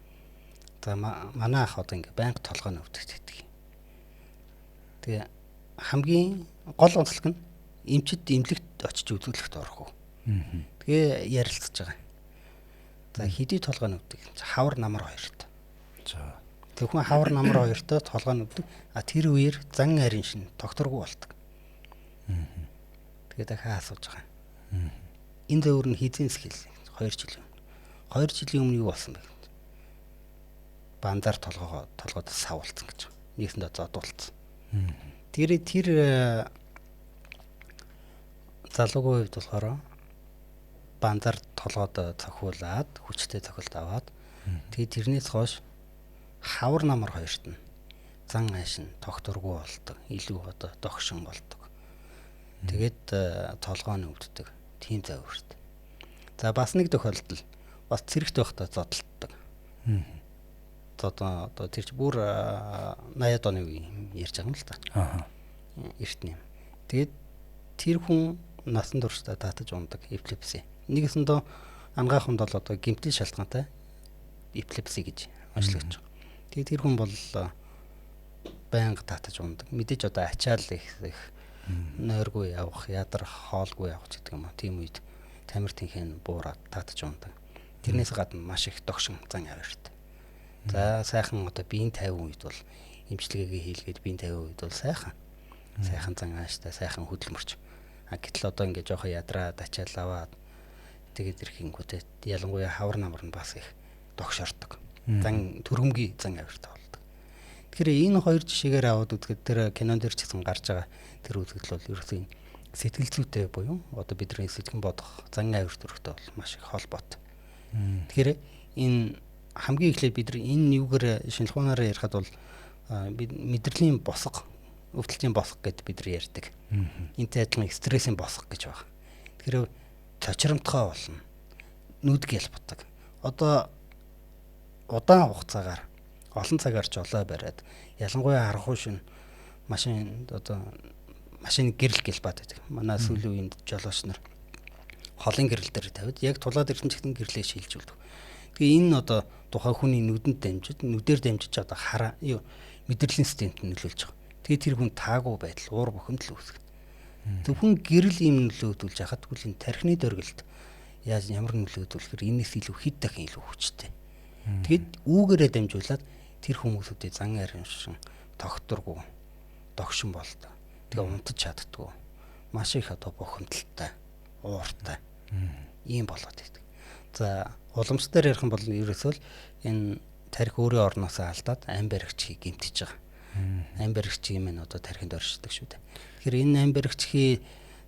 За манай ах одоо ингээ байнга толгойн өвдөгдөг. Тэгээ хамгийн гол онцлог нь эмчид эмнэлэгт очиж үзүүлэхт орох уу. Тэгээ ярилцж байгаа. За хэдий толгойн өвдөг. Хавар намар хоёрт. За. Тэгвэл хавар намар хоёртой толгойн өвдөг. Тэр үеэр зан арийн шин докторгүй болдог. Тэгээ дахиад асууж байгаа. Энэ зөвөр нь хизээс хэлсэн. 2 жилийн өмнө. 2 жилийн өмнө юу болсон бэ? Бандар толгойд савуулсан гэж. Нийгэндээ зодуулсан. Тэр залуугийн хувьд болохоор бандар толгойд цохиулаад хүчтэй цохилт аваад тэгээд тэрнээс хойш хавар намар хоёрт нь зан аашин докторгүй болдог. Илүү одоо догшин болдог. Тэгээд толгой нь өвддөг. Тийм завьрт. За бас нэг тохиолдол бас цэрэгт байхдаа зодтолдог. Одоо тэр чинь бүр 80-аад оны үе ярьж байгаа юм л та. Эртний. Тэгээд тэр хүн насан туршдаа татаж ундаг эпилепси. Нэгэсэндээ ангааханд бол одоо гэмтэл шалтгаантай эпилепси гэж онцлогдож байгаа. Тэгээд тэр хүн бол байнга татаж ундаг. Мэдээж одоо ачаал их нойргүй явах, ядрах, хоолгүй явах гэдэг юм аа. Тийм үед тамир тэнхэн буураад татаж ундаг. Тэрнээс гадна маш их догшин зан авирт. За сайхан одоо биеийн 50 үед бол эмчилгээгээ хийлгээд биеийн 50 үед бол сайхан зан ааштай, сайхан хөдөлмөрч. Гэтэл одоо ингээд жоохон ядраад ачаал аваад тэгээд ирэхингүүтээ ялангуяа хавар намар нь бас их догшордог. Зан төрөмгийн зан авирт болдог. Тэгэхээр энэ хоёр жишээгээр аваад үзэхэд тэр кинон дээр ч гэсэн гарч байгаа тэр үзэгдэл бол ерөөсөө сэтгэл зүйтэй буюу одоо бидний сэтгэн бодох зан авирт төрөхтэй бол маш их холбоотой. Тэгэхээр энэ хамгийн эхлээд бид энэ юугаар шинжлэх ухаанаараа ярихад бол мэдрэлийн босго, өвдөлтийн босго гэдээ бид нар ярьдаг. Энтэй адилхан стрессийн босго гэж байна. Тэгэхээр цочромтгой болно. Нүд гялбатдаг. Одоо удаан хугацаагаар олон цагаар жолоо бариад ялангуяа аргуу шин машин гэрэл гэлбаад байдаг. Манай сүүлийн үеинд жолооч нар холын гэрэл дээр тавиад яг тулаад ирсэн чигтэн гэрлээ шилж үлдв. Тэгээ энэ одоо тухайн хүний нүдээр дамжиж одоо мэдрэлийн системд нөлөөлж байгаа. Тэгээ тэр хүн таагүй байдал, уур бухимдал үүсгэнэ. Зөвхөн гэрэл ийм нөлөөдүүлж хахад тэгвэл энэ тархины дөргөлд ямар нөлөөдүүлэхээр энэс илүү хэд дахин илүү хүчтэй. Тэгэд үүгээрээ дамжуулаад тэр хүмүүсүүдийн зан арийн шин докторгүй, догшин болдог. Тэгээ унтаж чаддгүй. Маш их одоо бухимдалтай, ууртай. Ийм болоод байдаг. За уламжлалтаар ярих юм бол ерөөсөө энэ тархи өөрийн орноосоо алдаад ам баригчийг гэмтэж байгаа. Ам баригчийг минь одоо тархинд оршдог шүү дээ. Тэгэхээр энэ ам баригчийн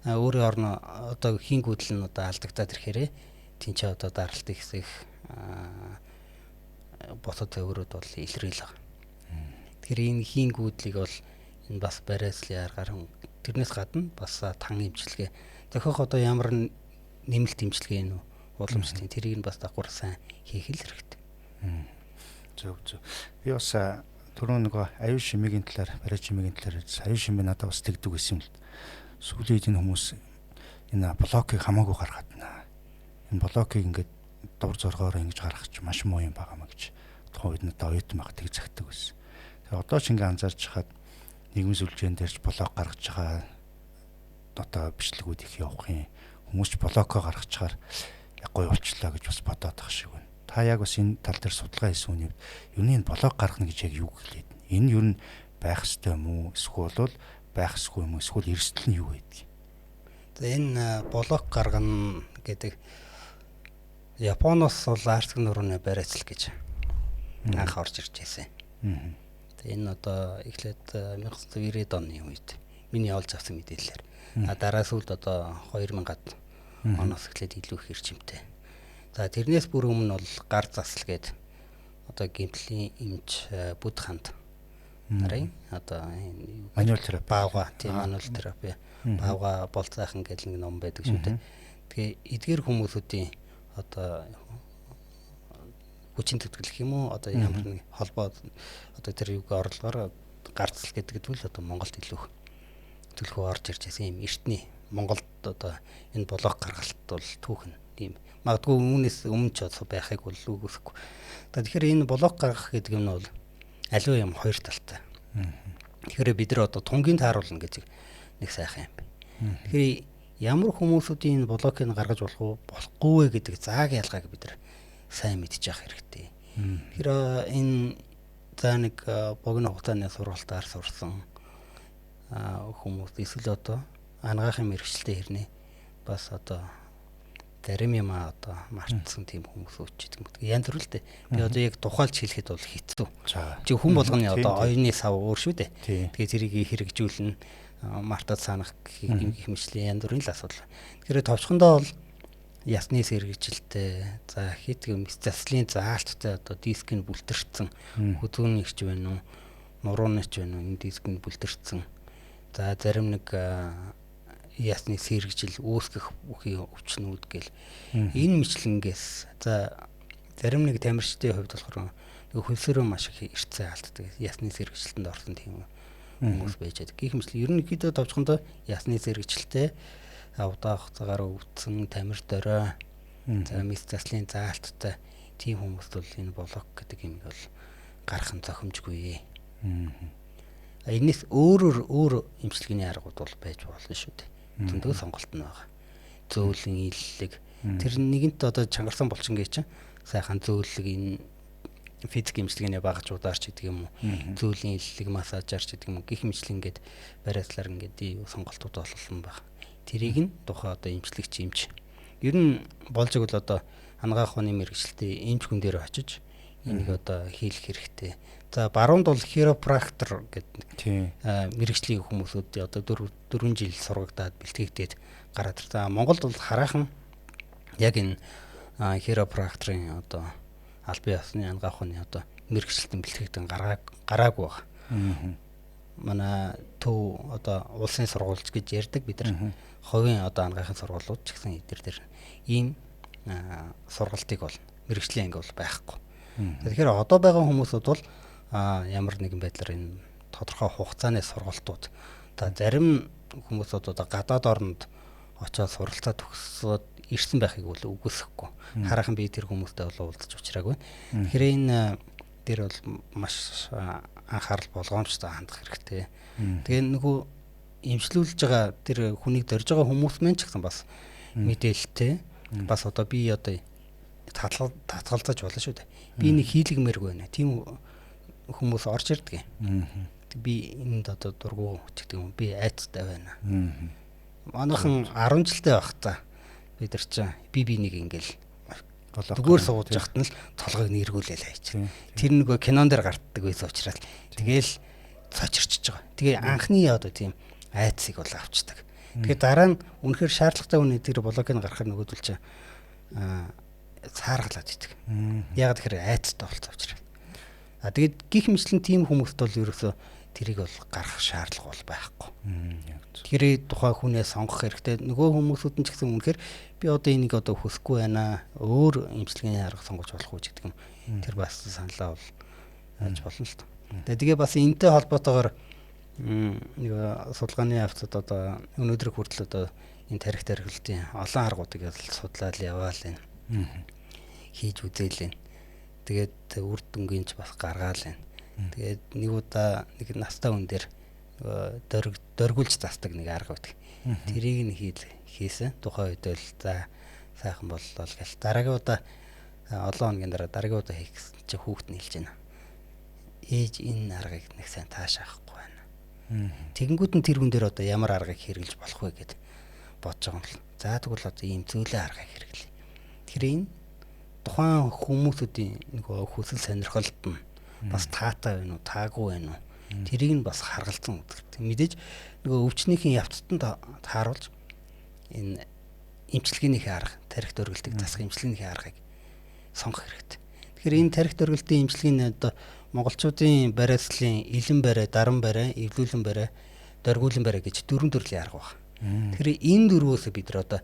өөрийн орно одоо хингүүдэл нь одоо алдагдаад ирэхээр тэнцээ одоо даралт ихсэх босод төвөрөд бол илрээл байгаа. Тэгэхээр энэ хингүүдлийг бол энэ бас барайцлын аргаар тэрнээс гадна бас тан имчилгээ. Зохиох одоо ямар нэмэлт имчилгээ нүү уламжлалтын тэрийг нь бас дагуур сайн хийх л хэрэгтэй. Зөв. Би бас түрүү нөгөө аюу шимийн талаар, барай шимийн талаар аюу шимээ надад бас тэгдэг гэсэн юм л. Сүүлийн үед энэ хүмүүс энэ блокийг хамаагүй гаргаад байна. Энэ блокийг ингээд дур зоргоороо ингэж гаргах чинь маш муу юм байгаа маа гэж тухайн үед надад оюутан баг тэг загтдаг байсан. Тэгээ одоо ч ингээд анзаарч хахад нийгмийн сүлжээн дээрч блок гаргаж байгаа одоо бичлэгүүд их явах юм. Хүмүүс ч блокоо гаргачаар яг гоё болчлаа гэж бас бодоод тах шиг байна. Та яг бас энэ тал дээр судалгаа хийсэн үнийг юу нэг блок гаргах гэж яг юу хэлээд байна. Энэ юу нь байх ёстой юм уу? Эсвэл байх ёсгүй юм уу? Эсвэл эрсдэл нь юу байдаг? За энэ блок гаргана гэдэг Японоос бол арцэг нурууны барайцал гэж анх орж ирж байсан. Тэгээ энэ одоо эхлээд 1990-ад оны үед миний олж авсан мэдээллээр. Дараа сүүлд одоо 2000-ад оноос эхлээд илүү их ирчимтэй. За тэрнээс бүр өмнө бол гар засал гээд одоо гэмтлийн эмч бүд ханд нарын одоо мануал терапи баавга тийм мануал терапи баавга болцаахан гэдэг нэг ном байдаг шүү дээ. Тэгээ эдгээр хүмүүсүүдийн одоо хүчин тэтгэлэх юм уу одоо ямар нэг холбоо одоо тэр юуг орлогоор гарцал гэдэг нь л одоо Монголд илүү төлхөө орж ирж байсан юм эртний Монголд одоо энэ блог гаргалт бол түүхэн тийм магадгүй үүнээс өмнө ч байхыг бол үгүйсэхгүй. Тэгэхээр энэ блог гаргах гэдэг юм нь бол аливаа юм хоёр талтай. Тэгэхээр бид нар одоо тунгийн тааруулна гэж нэг сайхан юм байна. Тэгэхээр ямар хүмүүсүүдийн энэ блогыг гаргаж болохгүй вэ гэдэг зааг ялгааг бид нар сайн мэдчих хэрэгтэй. Тэгэхээр энэ за нэг богино хугацааны сургалтаар сурсан хүмүүс эсвэл одоо анагаахын мэргэжилтэд хэрнээ бас одоо зарим юм одоо мартсан тийм хүмүүс үүч гэдэг. Янз бүр л дээ. Би одоо яг тухайлж хэлэхэд бол хэцүү. Чи хүн болгоны одоо оюуны сав өөр шүү дээ. Тэгээ зэрийг хэрэгжүүлнэ мартаад санах гэх мэтлэн янз бүрийн л асуудал. Тэгэхээр товчхондоо бол ясны сэргижилтэй за хит юм заслын заалттай одоо дискийг бүлтэрсэн хөдөөний ирч байна уу нурууны ч байна уу энэ дискийг бүлтэрсэн за зарим нэг ясны сэргижил үүсгэх бүхий өвчнүүд гэл энэ мэтлэнгээс за зарим нэг тамирчдын хувьд болохоор хөлсөрөө маш их эртцээ алддаг ясны сэргижилтэнд орсон тийм хүмүүс байж байгаа. Гэх мэтлэн ерөнхийдөө товчхондоо ясны сэргижилтэй удаах цагаар өвдсөн тамир дорой за мис заслын заалттай тийм хүмүүст бол энэ блог гэдэг юм бол гарах нь зохимжгүй. Энэс өөр эмчилгээний аргууд бол байж болно шүү дээ. Зөндөө сонголт нь байгаа. Зөөлөн иллэг тэр нэгэнт одоо чангарсан булчингээ чинь сайхан зөөлөг энэ физик эмчилгээний багажуудаар ч гэдэг юм уу зөөлөн иллэг массажаар ч гэдэг юм уу гих эмчилгээ ингээд бариаслаар ингээд сонголтууд болсон байна. Тэрийг нь тухай одоо эмчлэгч эмч. Ер нь болж игэл одоо анагаах ухааны мэргэжилтийн эмч хүн дээр очиж энийг одоо хийх хэрэгтэй. За баруунд бол хиропрактор гэдэг мэргэжлийн хүмүүсүүд одоо 4 жил сургагдаад бэлтгэгдээд гараад ир. За Монголд бол хараахан яг энэ хиропракторын одоо албан ёсны анагаах ухааны одоо мэргэжилтийн бэлтгэгдэн гараагүй байна. Манай төв одоо улсын сургуульч гэж ярьдаг бид нар хувийн одоо анагаахын сургуулиуд ч гэсэн эдгээр дээр ийм сургалтыг бол мэргэжлийн анги бол байхгүй. Тэгэхээр одоо байгаа хүмүүсүүд бол ямар нэгэн байдлаар энэ тодорхой хугацааны сургалтууд зарим хүмүүсүүд одоо гадаад орнд очоод суралцаа төгсөөд ирсэн байхыг бол үгүйсэхгүй. Хараахан би тэр хүмүүстэй бол уулзч учраагүй. Тэгэхээр энэ дээр бол маш анхаарал болгоомжтой хандах хэрэгтэй. Тэгээ нөгөө эмчлүүлж байгаа тэр хүнийг дөрж байгаа хүмүүс мэн ч гэсэн бас мэдээлэлтэй. Бас одоо би одоо татгалзаж болно шүү дээ. Би нэг хийлгмээргүй байна. Тийм хүмүүс орж ирдэг юм. Би энд одоо дургу гэдэг юм. Би айцтай байна. Манайхан 10 жилтэй байх та. Бид нар чинь би нэг ингээл дөгөөр сууж яхад нь л толгойг нэргүүлээл хайч. Тэр нөгөө кинон дээр гарддаг байсан учраас тэгээл цочирчж байгаа. Тэгээ анхны одоо тийм айцыг бол авчдаг. Тэгээ дараа нь үнэхээр шаардлагатай хүний тэр блогыг гаргахаар нөгөөдөл чинь цааргалаад идэг. Яг тэгэхээр айцтай болцоо учраас. Тэгээд гих мэтлэн тийм хүмүүст бол ерөөсөө тэрийг бол гаргах шаардлага бол байхгүй. Тэгэхээр тухай хүнээ сонгох хэрэгтэй. Нөгөө хүмүүсүүд нь ч гэсэн үнэхээр би одоо энийг одоо хүсэхгүй байна. Өөр эмчилгээний арга сонгож болох уу гэдэг юм. Тэр бас саналаа бол хайж болно л та. Тэгээ бас энэтэй холбоотойгоор нэг судалгааны авцад одоо өнөөдөр хүртэл одоо энэ тарих тархилтын олон аргуудыг судлаад яваал энэ. Хийж үзээл энэ. Тэгээд үр дүнгийнч бас гаргаал энэ. Тэгээд нэг удаа нэг настай хүн дээр дөргүүлж застдаг нэг арга байдаг. Тэрийг нь хийсэн. Тухайн үед л за сайхан боллоо гэл. Дараагийн удаа олон хоногийн дараа дараагийн удаа хийх гэсэн чи хүүхэд нь хэлж байна. Ээж энэ аргыг нэг сайн таашаахгүй байна. Тэгэнгүүт нь тэр хүн дээр одоо ямар аргыг хэрэглэж болох вэ гэд бодож байгаа юм л. За тэгвэл одоо ийм зөөлөн аргыг хэрэглэе. Тэгэхээр энэ тухайн хүмүүсүүдийн нөгөө хүсэл сонирхолд нь бас таатай байна уу, таагүй байна уу? Тэрийг нь бас харгалзан үздэг. Мэдээж нөгөө өвчнөхийн явцад тааруулж энэ эмчилгээнийхээ арга, тархит өргөлтөг засах эмчилгээнийхээ аргыг сонгох хэрэгтэй. Тэгэхээр энэ тархит өргөлтийн эмчилгээний одоо монголчуудын бариацлын илэн барай, даран барай, эвлүүлэн барай, дөргүүлэн барай гэж 4 төрлийн арга байна. Тэгэхээр энэ дөрвөөс бид нар одоо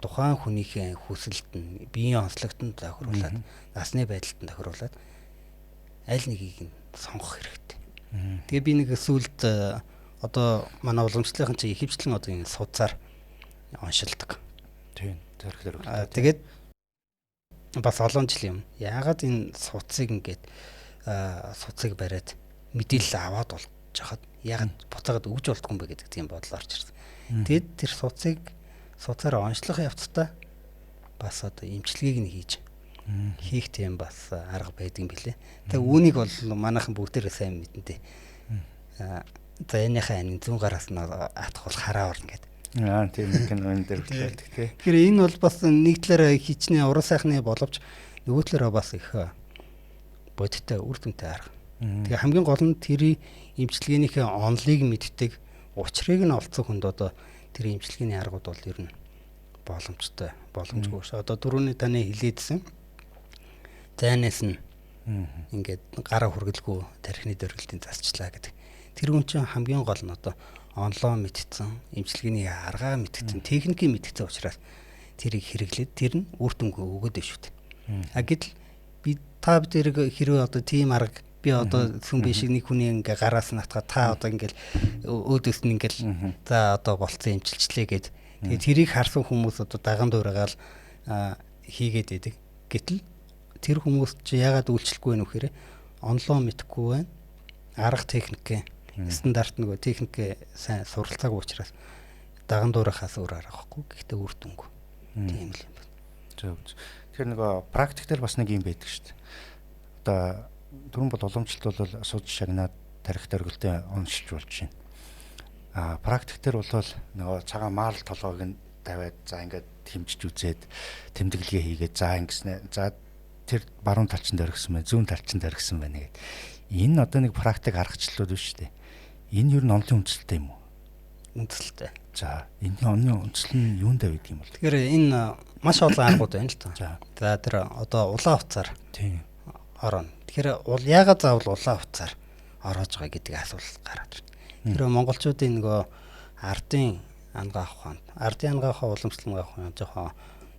тухайн хүнийхээ хүсэлт нь, биеийн онцлогтод тохируулаад, насны байдалд тохируулаад аль нэгийг нь сонгох хэрэгтэй. Тэгээ би нэг сүүлд одоо манай уламжлалын чинь ихэвчлэн одоо энэ судсаар оншилдог. Тийм, тархит өргөлт. Тэгээд бас олон жил юм. Яагаад энэ судсыг ингээд судсыг бариад мэдээлэл аваад болж хахад яагаад буцаагаад өгж болдгүй юм бэ гэдэг тийм бодол орж ирсэн. Тэгэд тэр судсаар онцлох явцдаа бас одоо эмчилгээг нь хийх тийм бас арга байдаг юм билэ. Тэгээ үүнийг бол манайхан бүгдээрээ сайн мэднэ. За энийхээ ань зүүн гараас нь атах бол хараа орно гэдэг. Тийм нэг энэ дээр хэлдэг тий. Тэгэхээр энэ бол бас нэг талаараа хичнээн уран сайхны боловч нөгөө талаараа бас их бодиттой үр дүнтэй арга. Тэгээ хамгийн гол нь тэрийн эмчилгээнийхээ онолыг мэддэг, учрыг нь олцсон хүнд одоо тэр эмчилгээний аргууд бол ер нь боломжгүй ш. Одоо түрүүний таны хэлээдсэн зайнаас нь ингээд гараа хүргэлгүй тархины дөрвөлтийн засчлаа гэдэг. Тэр хүн чинь хамгийн гол нь одоо онлоо мэдсэн, эмчилгээний аргаа мэдсэн, техникийг мэдсэн учраас тэрийг хэрэглээд тэр нь үр дүнгээ өгöd байна шүү дээ. Гэтэл би та бүдэрэг хэрвээ одоо тийм арга би одоо сүм биш нэг хүний ингээ гараас нь атгаа та одоо ингээл өөдөөс нь ингээл за одоо болцсон эмчилчлээ гэд тэгээд тэрийг харсан хүмүүс одоо даган дуурайгаал хийгээд идэг. Гэтэл тэр хүмүүс чи яагаад үйлчлэхгүй вэ нөхөр онлоо мэдэхгүй байна. Арга техник стандарт нөгөө техник сайн суралцаагүй учраас даган дуурайхаас өөр арга байхгүй. Гэхдээ үр дүнгүй. Тийм л юм байна. Зөв. Тэгэхээр нөгөө практик дээр бас нэг юм байдаг шүү дээ. Одоо түрүүн бол уламжлалт бол асууж шагнаад тархит өргөлтөө оншилж болж байна. Практик дээр бол нөгөө цагаан маал толгойг нь тавиад за ингээд хэмжиж үзээд тэмдэглэгээ хийгээд за ингэснэ. За тэр баруун талчин дээр гисэн байна, зүүн талчин дээр гисэн байна гэдэг. Энэ одоо нэг практик аргачлалууд биш үү? Энэ юу н онлын үндсэлтэй юм уу? Үндсэлтэй. За энэ онлын үндсэл нь юунд тавьдаг юм бол? Тэгэхээр энэ маш олон аргууд байна л та. За тэр одоо улаан хувцаар тийм орно. Тэгэхээр яагаад заавал улаан хувцаар ороож байгаа гэдэг асуулт гараад байна. Тэр монголчуудын нөгөө ардын ангаа авах уламжлалын авах жоохон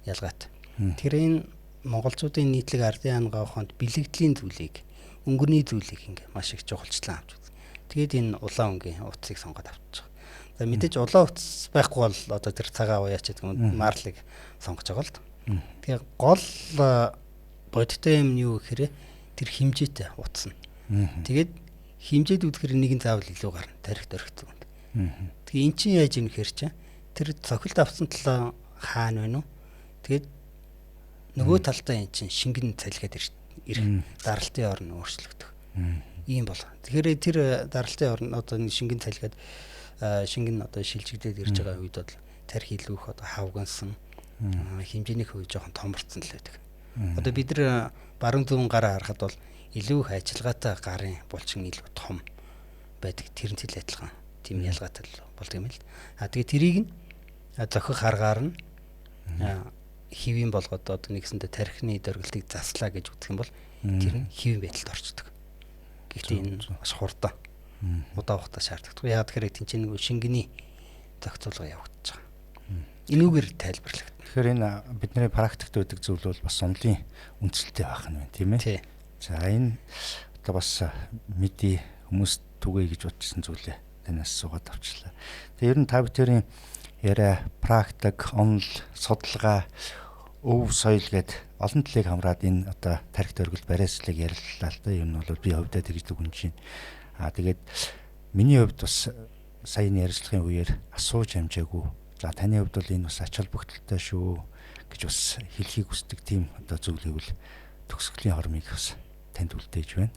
ялгаатай. Тэр энэ монголчуудын нийтлэг ардын ангаа авахд бэлэгдлийн зүйлийг, өнгөний зүйлийг ингээ маш их чухалчлан авч үзсэн. Тэгээд энэ улаан өнгийн утсыг сонгоод авчих. За мэдээж улаан утас байхгүй бол одоо тэр цагаан уяач гэдэг юм марлыг сонгож байгаа л. Тэгээ гол бодиттой юм юу гэхээр тэр хэмжээтэй утас нь. Тэгээд хэмжээд үзэхээр нэгэн заавал илүү гарна. Тархит өргөцсөн. Тэгээ эн чинь яаж юм гэхээр чинь тэр цохилт авсан талаа хаана вэ нү? Тэгээд нөгөө талдаа эн чинь шингэн цалихад ирэх даралтын орн өөрчлөгдөх. Ийм бол. Тэгэхээр тэр даралтын орн одоо шингэн цалихад шингэн одоо шилжигдээд ирж байгаа үед бол тарих илүү их одоо хавгансан хэмжээний хувь жоохон томорцсон л байдаг. Одоо бид нар баруун зүүн гараа харахад бол илүү их ажиллагаатай гарын булчин илүү том байдаг. Тэрнтэй л адилхан тийм ялгаатай болдог юм л. Тэгээ тэрийг нь зохих аргаар нь хэвийн болгоод одоо нэгсэндээ тархины дөргөлтийг заслаа гэж үзэх юм бол тэр нь хэвийн байдалд орчдөг. Гэхдээ энэ бас хурдан удаа хугацаа шаарддаг. Яг тэгэхээр тэнцэн нэг шингэний зохицуулга явагдаж байгаа. Энүүгээр тайлбарлагдана. Тэгэхээр энэ бидний практикт байдаг зүйл бол бас онлын үндсэлтэй байх нь байна, тийм ээ. За энэ одоо бас мэдээ хүмүүс түгээе гэж бодчихсон зүйлээ танаас суугаад авчлаа. Тэгээ ер нь та бүхэн яриа практик, онл, судалгаа, өв соёл гэд олон талыг хамраад энэ одоо тархит өргөл бариацлыг яриллаа л да. Ер нь бол би хувьдаа тэгж дүгнэж байна. Тэгээд миний хувьд бас саяны ярилцлагын үеэр асууж амжаагүй. За таны хувьд бол энэ бас ач холбогдолтой шүү гэж бас хэлхийг хүсдэг тийм одоо зүйлийг бол төгсгөлийн хормыг бас танд үлдээж байна.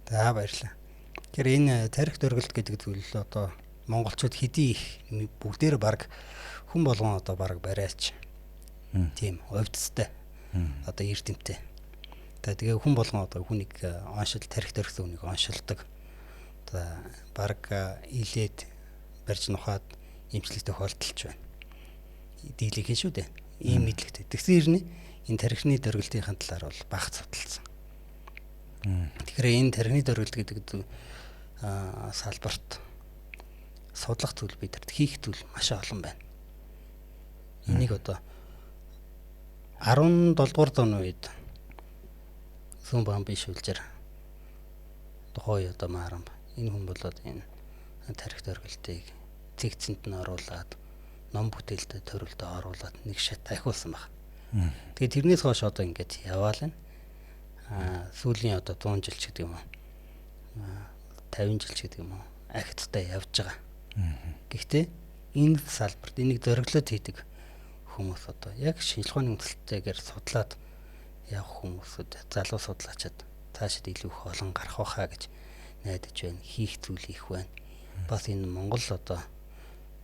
За баярлалаа. Тэгэхээр энэ тархит өргөлт гэдэг зүйл одоо монголчууд хэдий их бүгдээр баг хүн болгон одоо баг барайч тийм овцтой одоо эрдэмтэй. Тэгээ хүн болгон одоо хүнийг оншил тархит өргөсөн хүнийг оншилдог. За баг илээд барьж нухаад эмчлэг тохиолдолч байна. Дийлэх шүү дээ. Ийм мэдлэгтэй. Тэгсэн хэрнээ энэ тархины дөргөлтийн талаар бол бага цогцолсон. Тэгэхээр энэ тархины дөргөлт гэдэг салбарт судлах зүйл бидэрт хийх зүйл маш олон байна. Энийг одоо 17 дугаар зууны үед Сүм баан бишүүлжэр тухай одоо Марамб энэ хүн болоод энэ тархи дөргөлтийг цэгцэнд нь оруулаад ном бүтээлд төрөлдөө оруулаад нэг шат ахиулсан баг. Тэгээд тэрнээс хойш одоо ингэж яваал нь сүүлийн одоо 100 жил ч гэдэг юм уу 50 жил ч гэдэг юм уу ахицтай явж байгаа. Гэхдээ энэ салбарт энийг дөрглөөд хийдэг хүмүүс одоо яг шинжлэх ухааны үндэслэлтэйгээр судлаад явах хүмүүсүүд залуу судлаачид цаашид илүү их олон гарах байхаа гэж найдаж байна. Хийх зүйл их байна. Бас энэ Монгол одоо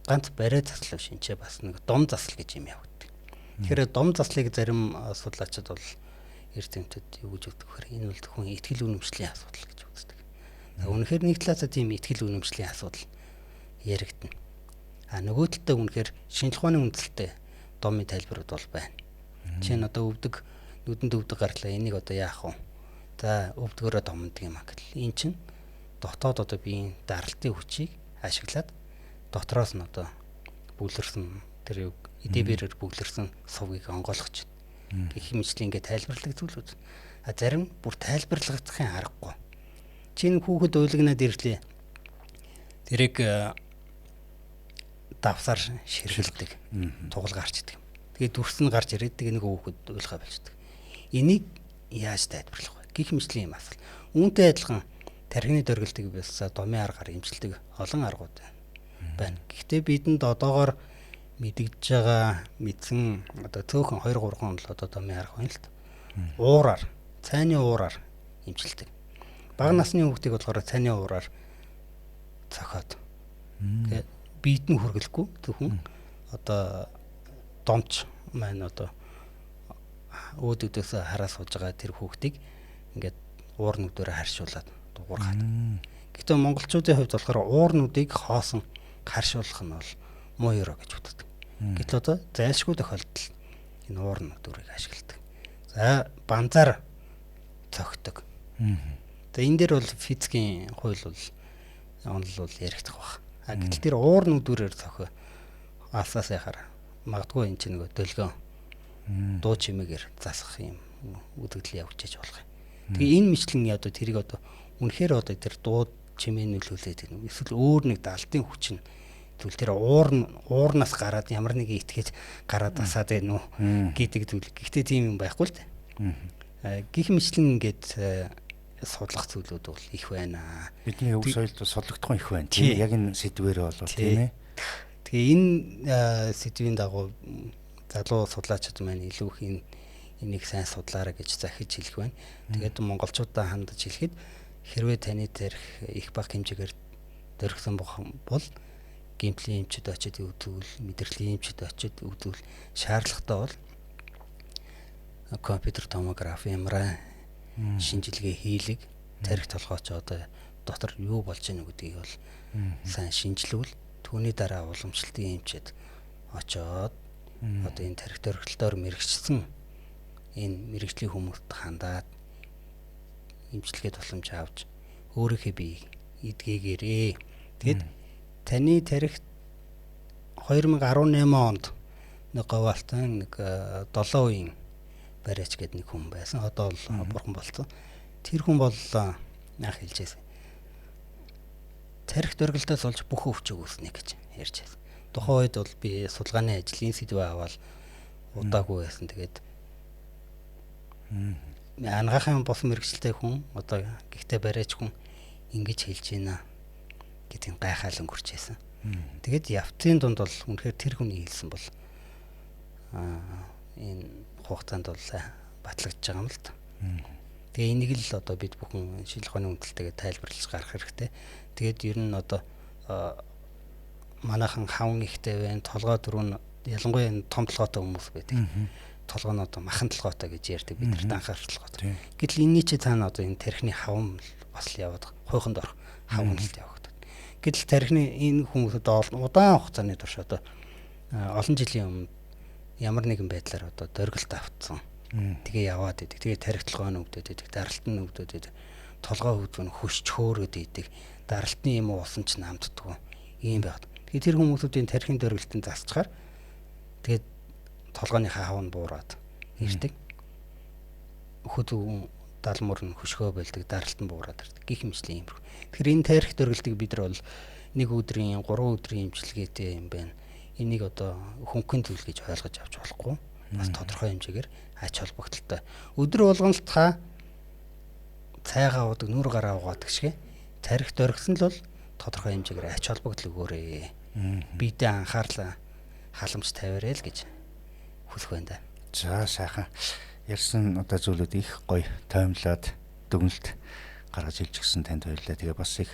ганц барай заслав шинчээ бас нэг дом засал гэж юм явагддаг. Тэгэхээр дом заслыг зарим судлаачид бол эрдэмтэд юу гэж үздэг вэ? Энэ бол зөвхөн ихтгэл үнэмшлийн асуудал гэж үздэг. Үнэхээр нэг талаасаа тийм ихтгэл үнэмшлийн асуудал яригдана. Нөгөө талдаа үнэхээр шинжлэх ухааны үндэслэлтэй домын тайлбарууд бол байна. Жишээ нь одоо нүдэнд өвдөг гарлаа энийг одоо яах вэ? За өвдгөөрөө домддаг юм аа гэхэл эн чинь дотоод одоо биеийн даралтын хүчийг ашиглаад дотроос нь одоо бүлэрсэн тэр эдибэрээр бүлэрсэн сувгийг онгойлгож байна. Гэх мэтчлэн ингээд тайлбарлах зүйлүүд. Зарим бүр тайлбарлагдахын аргагүй. Чинь хүүхэд уйлгнаад ирлээ. Тэрийг давсаар ширхэлдэг. Тугал гарч идэг. Тэгээд дүрс нь гарч ирээд нэг хүүхэд уйлгаа болчихдог. Энийг яаж тайлбарлах вэ? Гэх мэтлийн юм асал. Үүнтэй адилхан тархины дөргөлтийг бас домын аргаар эмчилдэг олон аргууд байна. Гэхдээ бидэнд одоогоор мэдгэж байгаа мэдсэн одоо цөөхөн 2 3 л одоо домын арга байна л та. Уураар, цайны уураар эмчилдэг. Бага насны хүүхдийг болохоор цайны уураар цохоод. Тэгээд биед нь хүргэлгүй зөвхөн одоо домч маань одоо өөдөөдөөс хараа сууж байгаа тэр хүүхдийг ингээд уурнуудаараа харьшуулаад дуурхаад. Гэхдээ монголчуудын хувьд болохоор уурнуудыг хоосон харьшуулах нь бол муу ёроо гэж үздэг. Гэтэл одоо зайлшгүй тохиолдолд энэ уурнуудыг ашигладаг. За банзаар цогтөг. За энэ дээр бол физикийн хууль бол онол бол яригдах баг. Гэтэл тэр уурнуудаараа цохоо алсаасайхаар магадгүй энэ чинь нөгөө дөлгөөн дуу чимээгээр засах юм үдэгдэл явуулж болох юм. Тэгээ энэ мэтлэн одоо тэрийг одоо үнэхээр одоо тэр дуу чимээ нөлөөлээд байна. Эсвэл өөр нэг даалтын хүч нь зүйл тэр уурнаас гараад ямар нэг итгэж гараад тасаад байна уу гэдэг зүйл. Гэхдээ тийм юм байхгүй л дээ. Гэх мэтлэн ингээд судлах зүйлүүд бол их байна. Бидний өв соёлд судлагдах их байна. Тийм яг энэ сэдвээр бол тийм ээ. Тэгээ энэ сэдвийн дагуу залуу судлаачид маань илүү их энийг сайн судлаарай гэж захиж хэлэх байна. Тэгээд монголчуудаа хандаж хэлэхэд хэрвээ таны тарих их бага хэмжээгээр дөргсөн бол гэмтлийн эмчид очиж үзвэл, мэдрэлийн эмчид очиж үзвэл шаардлагатай бол компьютер томографи MRI шинжилгээ хийлэг тарих толгойч одоо дотор юу болж байна гэдгийг бол сайн шинжилвэл түүний дараа уламжлалтын эмчид очоод одоо энэ тарих дөргөлтөөр мэрэгчсэн энэ мэрэгжлийн хүмүүст хандаад эмчилгээ тусламж авч өөрийнхөө биеийг эдгээгээрээ. Тэгэд таны тарих 2018 онд нэг говалтан нэг 7 үеийн барайч гэдэг нэг хүн байсан. Одоо бол бурхан болцсон. Тэр хүн бол анх хэлжсэн. Тарих дөргөлтөөс олж бүх өвчөг үүснэ гэж ярьж байсан. Тухайн үед бол би судалгааны ажлын сэдвээ аваад удаагүй байсан. Тэгээд ангахын бос мэрэгчлээ хүн одоо гэхдээ барайч хүн ингэж хэлж байна гэдгийг гайхаалан гүрч байсан. Тэгээд явцын дунд бол үнэхээр тэр хүний хэлсэн бол энэ хугацаанд бол батлагдж байгаа юм л та. Тэгээ энийг л одоо бид бүхэн шинжлэх ухааны үндэслэлтэйгээ тайлбарлаж гарах хэрэгтэй. Тэгээд ер нь одоо манайхан хавн ихтэй байна, толгой дөрөв ялангуяа энэ том толгойтой хүмүүс байдаг. Толгой нь одоо махан толгойтой гэж ярьдаг бид нар анхаарч толгойтой. Гэтэл энэний чи цаана одоо энэ тархины хавн бас яваад хойхонд орох хавгналт явагдав. Гэтэл тархины энэ хүмүүсд удаан хугацааны турш одоо олон жилийн өмнө ямар нэгэн байдлаар одоо дөргөлт автсан. Тэгээ яваад идэг. Тэгээ тархитлагаа нөгдөөд идэг. Даралт нь нөгдөөд идэг. Толгой хөвдгөн хөшч хөөрөөд идэг. Даралтны юм уусан ч намддаггүй. Ийм байгаад. Тэгээ тэр хүмүүсүүдийн тархины дөргөлтөнд засчаар тэгээд толгойныхаа хав нь буураад ирдэг. Хөдөө далмуур нь хөшгөө байлдаг, даралт нь буураад ирдэг. Гэх мэтлийн юм. Тэгэхээр энэ тарих дөргөлтийг бид нар бол 1 өдрийн 3 өдрийн имчилгээтэй юм байна. Энийг одоо хөнгөн зүйл гэж ойлгож авч болохгүй. Бас тодорхой хэмжээгээр ач холбогдолтой. Өдөр болгон л та цайгаа уудаг, нүр гараа угаадаг шиг тарих дөргсөн л бол тодорхой хэмжээгээр ач холбогдол өгөөрэй. Бидээ анхаарлаа халамж тавиарай л гэж хүсэх байна да. За сайхан ярьсан одоо зүйлүүд их гоё тоймлоод дүгнэлт гаргаж илж гисэн танд баярлалаа. Тэгээ бас их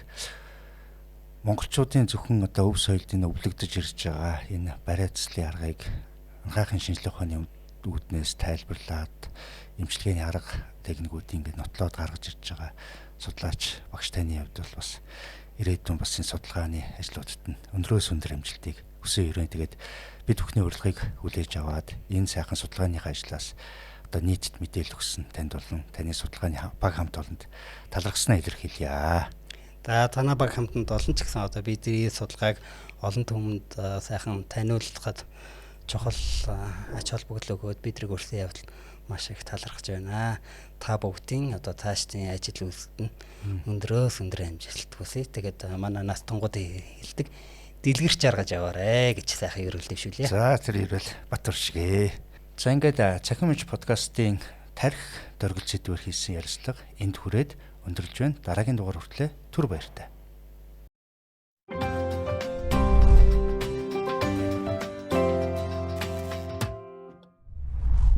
монголчуудын зөвхөн одоо өв соёлын өвлөгдөж ирж байгаа энэ бариацлын аргыг анхаахын шинжлэх ухааны үүднээс тайлбарлаад эмчилгээний арга техникүүдийг ингээд нотлоод гаргаж ирж байгаа судлаач багш таны хувьд бол бас ирээдүйн бас энэ судалгааны ажлуудад нь өндрөөс өндөр амжилтыг хүсэн өрөө. Тэгээд бид бүхний урилгыг хүлээж аваад энэ сайхан судалгааныхаа ажлаас одоо нийтэд мэдээлэл өгсөн танд болон таны судалгааны баг хамт олонд талархснаа илэрхийлье. За танай баг хамтанд олон ч гэсэн одоо бидний судалгааг олон түмэнд сайхан таниулахад чухал ач холбогдол өгөөд бидрийг өрсөн явдал маш их талархаж байна. Та бүгдийн одоо цаашдын ажил үйлсэд нь өндрөөс өндөр амжилт хүсье. Тэгээд манай нас тунгуудыг хэлдэг дэлгэрч аргаж яваарэ гэж сайхан ерөөл дэвшүүлье. За тэр ерөөл Батөр шигээ. За ингээд цахим мэж подкастын тарих дөргөл сэдвээр хийсэн ярилцлага энд хүрээд өндөрлж байна. Дараагийн дугаар хүртлээр түр баяртай.